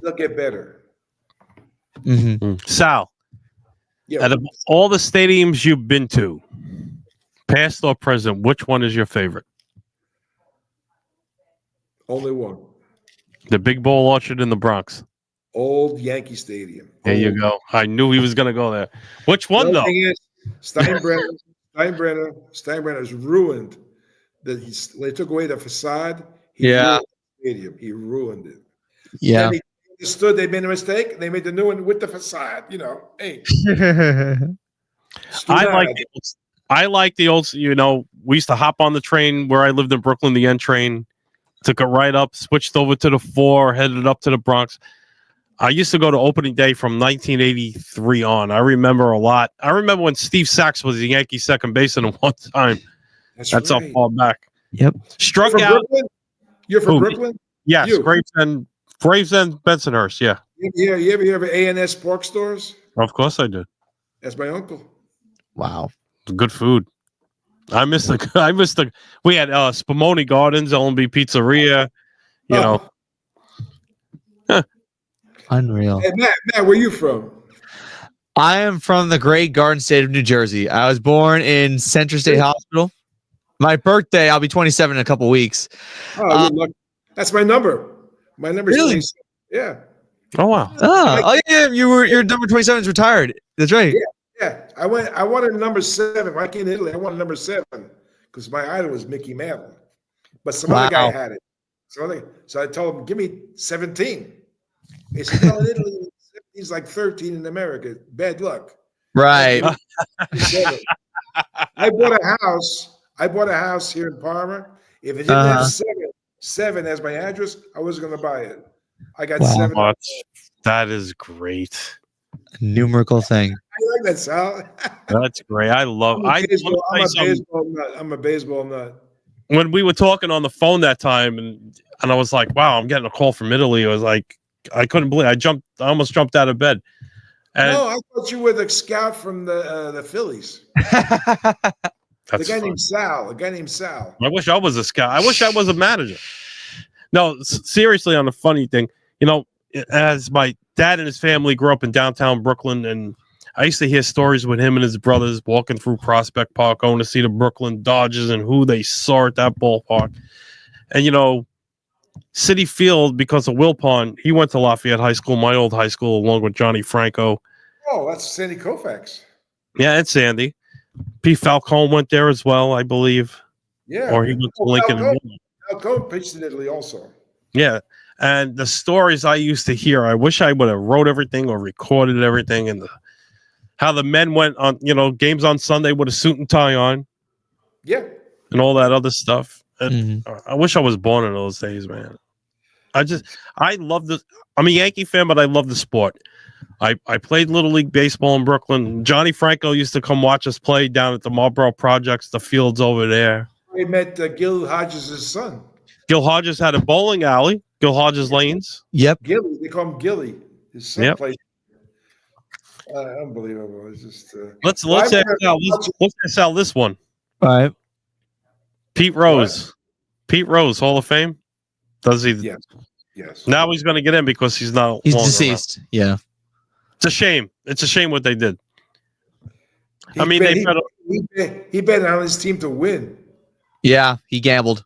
they'll get better. Mm-hmm. Sal, Yeah. out of all the stadiums you've been to, past or present, which one is your favorite? Only one. The Big Bowl Orchard in the Bronx. Old Yankee Stadium. There you go. I knew he was going to go there. Which one, though? Thing is, Steinbrenner is ruined. They took away the facade. He ruined the stadium. He ruined it. Yeah. Then he understood they made a mistake. They made the new one with the facade. You know, hey. I like the old. You know, we used to hop on the train where I lived in Brooklyn, the N train. Took it right up, switched over to the 4, headed up to the Bronx. I used to go to opening day from 1983 on. I remember a lot. I remember when Steve Sachs was the Yankee second baseman at one time. That's right. how far back. Yep. Struck out. Brooklyn? You're from Brooklyn? Yes, You. Gravesend, Bensonhurst. Yeah, You ever hear of A&S pork stores? of course I did. That's my uncle. Wow. Good food. I miss the. I miss the. We had Spumoni Gardens, L&B Pizzeria. You know, Oh. Unreal. Hey, Matt, where you from? I am from the great Garden State of New Jersey. I was born in Central State Hospital. My birthday, I'll be 27 in a couple weeks. Oh, you're lucky. That's my number. My number's Really? 27. Yeah. oh wow. Yeah, your number 27 is retired. That's right. Yeah. I wanted number 7. When I came to Italy, I wanted number 7 because my idol was Mickey Mantle. But some other guy Wow. had it. So I told him, give me 17. He said, no, in Italy, he's like 13 in America. Bad luck. Right. I bought a house. I bought a house here in Parma. If it didn't have seven as my address, I wasn't going to buy it. I got 7. Oh, that is great. Numerical thing. I like that, Sal. That's great. I love. I'm a baseball nut. When we were talking on the phone that time, and I was like, "Wow, I'm getting a call from Italy." It was like I couldn't believe. I almost jumped out of bed. And No, I thought you were the scout from the Phillies. that's The guy fun. named Sal. I wish I was a scout. I wish I was a manager. No, seriously, on the funny thing, as my dad and his family grew up in downtown Brooklyn, and I used to hear stories with him and his brothers walking through Prospect Park, going to see the Brooklyn Dodgers and who they saw at that ballpark. And, City Field, because of Wilpon, he went to Lafayette High School, my old high school, along with Johnny Franco. Oh, that's Sandy Koufax. Yeah, and Sandy. P. Falcone went there as well, I believe. Yeah. Or he went to Lincoln. Falcone pitched in Italy also. Yeah. And the stories I used to hear, I wish I would have wrote everything or recorded everything, and how the men went on, games on Sunday with a suit and tie on. Yeah. And all that other stuff. I wish I was born in those days, man. I love this. I'm a Yankee fan, but I love the sport. I played Little League Baseball in Brooklyn. Johnny Franco used to come watch us play down at the Marlboro Projects, the fields over there. I met Gil Hodges' son. Gil Hodges had a bowling alley, Gil Hodges Lanes. Yep. Gilly, they call him Gilly. His son played. Unbelievable. It's just. Let's ask Sal this one. All right. Pete Rose. What? Pete Rose, Hall of Fame. Does he? Yes. Now he's going to get in because he's not. He's deceased. Around. Yeah. It's a shame. It's a shame what they did. He bet on his team to win. Yeah, he gambled.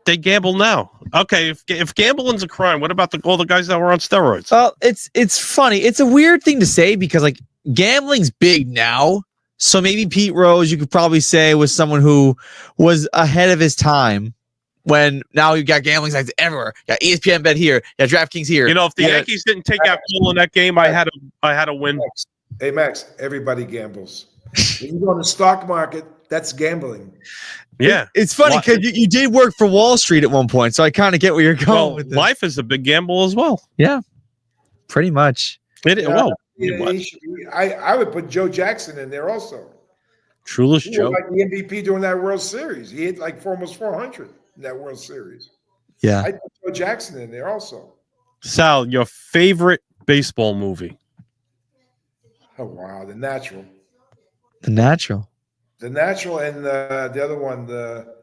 They gamble now. Okay, if gambling's a crime, what about all the guys that were on steroids? Well, it's funny. It's a weird thing to say because like gambling's big now. So maybe Pete Rose, you could probably say, was someone who was ahead of his time. When now you got gambling sites everywhere. You got ESPN bet here. You got DraftKings here. If the Yankees didn't take out Cole in that game, I had a win. Hey Max, everybody gambles. When you go on the stock market, that's gambling. Yeah, it's funny because you did work for Wall Street at one point, so I kind of get where you're going with this. Life is a big gamble as well. Yeah, pretty much. I would put Joe Jackson in there also. Truest Joe, like the MVP during that World Series. He hit like almost 400 in that World Series. Yeah, I put Joe Jackson in there also. Sal, your favorite baseball movie? Oh wow, The Natural. The Natural. The Natural, and the other one, the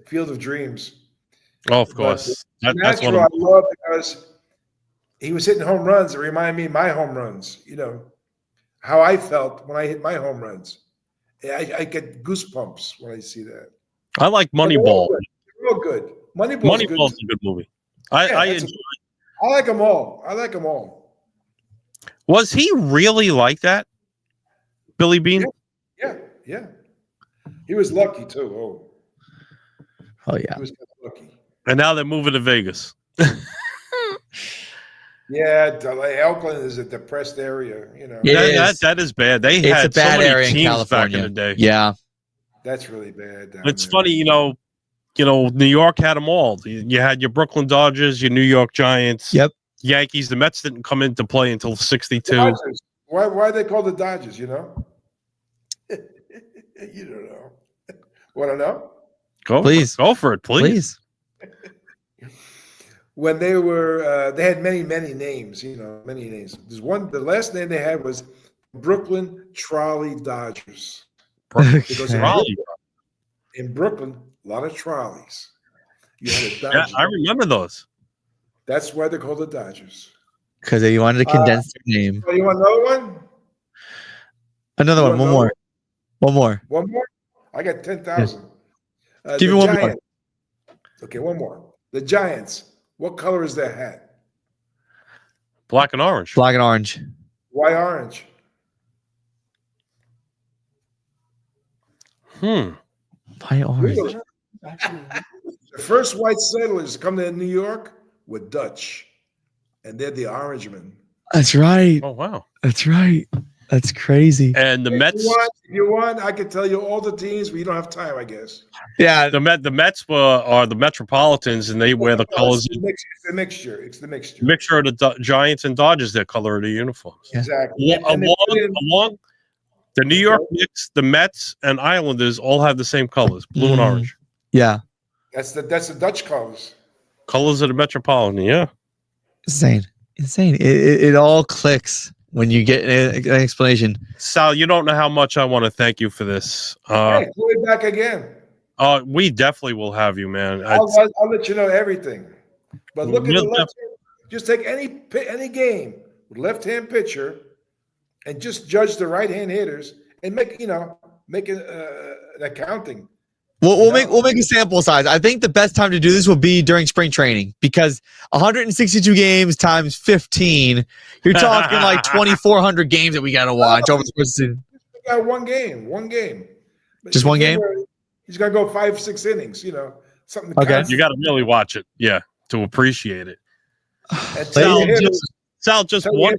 Field of Dreams. Oh, of course. The Natural I love because he was hitting home runs. It reminded me of my home runs. How I felt when I hit my home runs. I get goosebumps when I see that. I like Moneyball. Real good. Moneyball's a good movie. I enjoy it. I like them all. Was he really like that, Billy Bean? Yeah. He was lucky too. Oh yeah. He was lucky. And now they're moving to Vegas. Yeah, Oakland is a depressed area. That is bad. It's had a bad so many area teams in California. Back in the day. Yeah, that's really bad. It's funny, New York had them all. You had your Brooklyn Dodgers, your New York Giants. Yep. Yankees. The Mets didn't come into play until '62. Why are they called the Dodgers? You don't know. Want to know? Go for it, please. when they were, they had many names. Many names. There's one. The last name they had was Brooklyn Trolley Dodgers. Because in Brooklyn, a lot of trolleys. You had a Dodgers. Yeah, I remember those. That's why they're called the Dodgers. Because you wanted to condense their name. Oh, you want another one? Another one. One more. One more. One more? I got 10,000. Give me one more. Okay, one more. The Giants. What color is their hat? Black and orange. Black and orange. Why orange? Why orange? The first white settlers to come to New York were Dutch, and they're the Orangemen. That's right. Oh wow, that's right. That's crazy. And the Mets. If you want, I can tell you all the teams, but you don't have time, I guess. Yeah, the Mets are the Metropolitans, and they wear the colors. It's the mixture. It's the mixture. Mixture of the Giants and Dodgers. Their color of the uniforms. Exactly. Along the New York Knicks, the Mets, and Islanders all have the same colors, blue and orange. Yeah, that's the Dutch colors. Colors of the Metropolitan. Yeah, insane. It all clicks when you get an explanation. Sal, you don't know how much I want to thank you for this. Hey, pull it back again. We definitely will have you, man. I'll let you know everything. But look at the left hand. Just take any game with left-hand pitcher and just judge the right-hand hitters and make an accounting. We'll make a sample size. I think the best time to do this will be during spring training because 162 games times 15, you're talking like 2,400 games that we got to watch over the course of the season. We got one game. Just one game? He's going to go 5-6 innings, something. Okay. You got to really watch it, to appreciate it. Sal, just one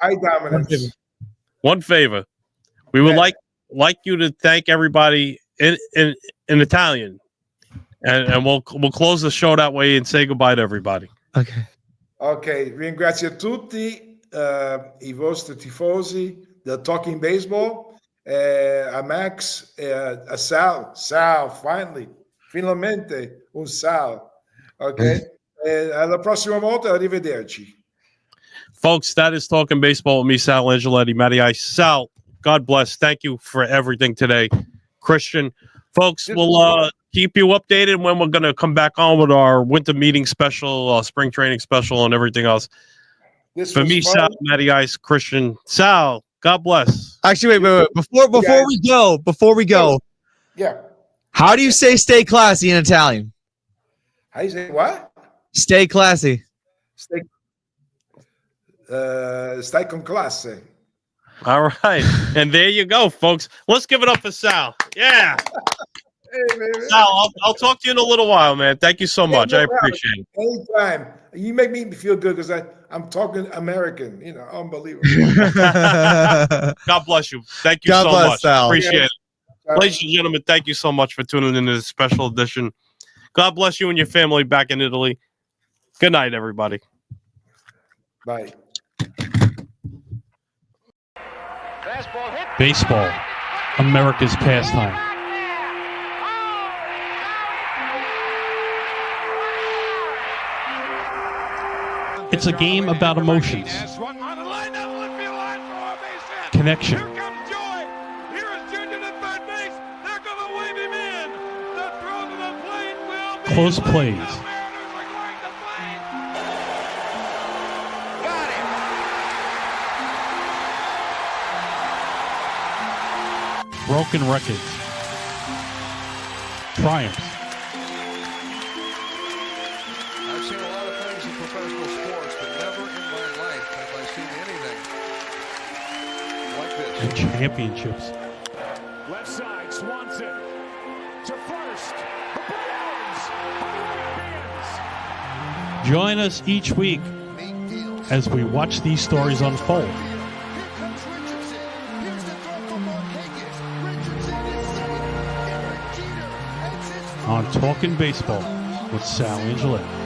eye dominance. One favor. We would like you to thank everybody in Italian, and we'll close the show that way and say goodbye to everybody. Ok, ringrazio tutti I vostri tifosi del Talking Baseball, a Max, a Sal, finalmente un Sal. Ok, alla prossima volta, arrivederci. Folks, that is Talking Baseball with me, Sal Angioletti, Matty Ice. Sal, God bless. Thank you for everything today. Christian, folks, we'll keep you updated when we're going to come back on with our winter meeting special, spring training special, and everything else. For me, Sal, Matty Ice, Christian, Sal, God bless. Actually, wait. Before we go. Yeah. How do you say "stay classy" in Italian? How do you say what? Stay classy. Stai con classe. All right. And there you go, folks. Let's give it up for Sal. Yeah. Hey, man. Sal, I'll talk to you in a little while, man. Thank you so much. I appreciate it. Anytime. You make me feel good because I'm talking American. Unbelievable. God bless you. Thank you God so bless, much. Sal. Appreciate it. Ladies and gentlemen, thank you so much for tuning in to this special edition. God bless you and your family back in Italy. Good night, everybody. Bye. Baseball, America's pastime. It's a game about emotions, connection, close plays, broken records, triumphs. I've seen a lot of things in professional sports, but never in my life have I seen anything like this. And championships. Left side, Swanson to first. The Browns. Join us each week as we watch these stories unfold. On Talking Baseball with Sal Angioletti.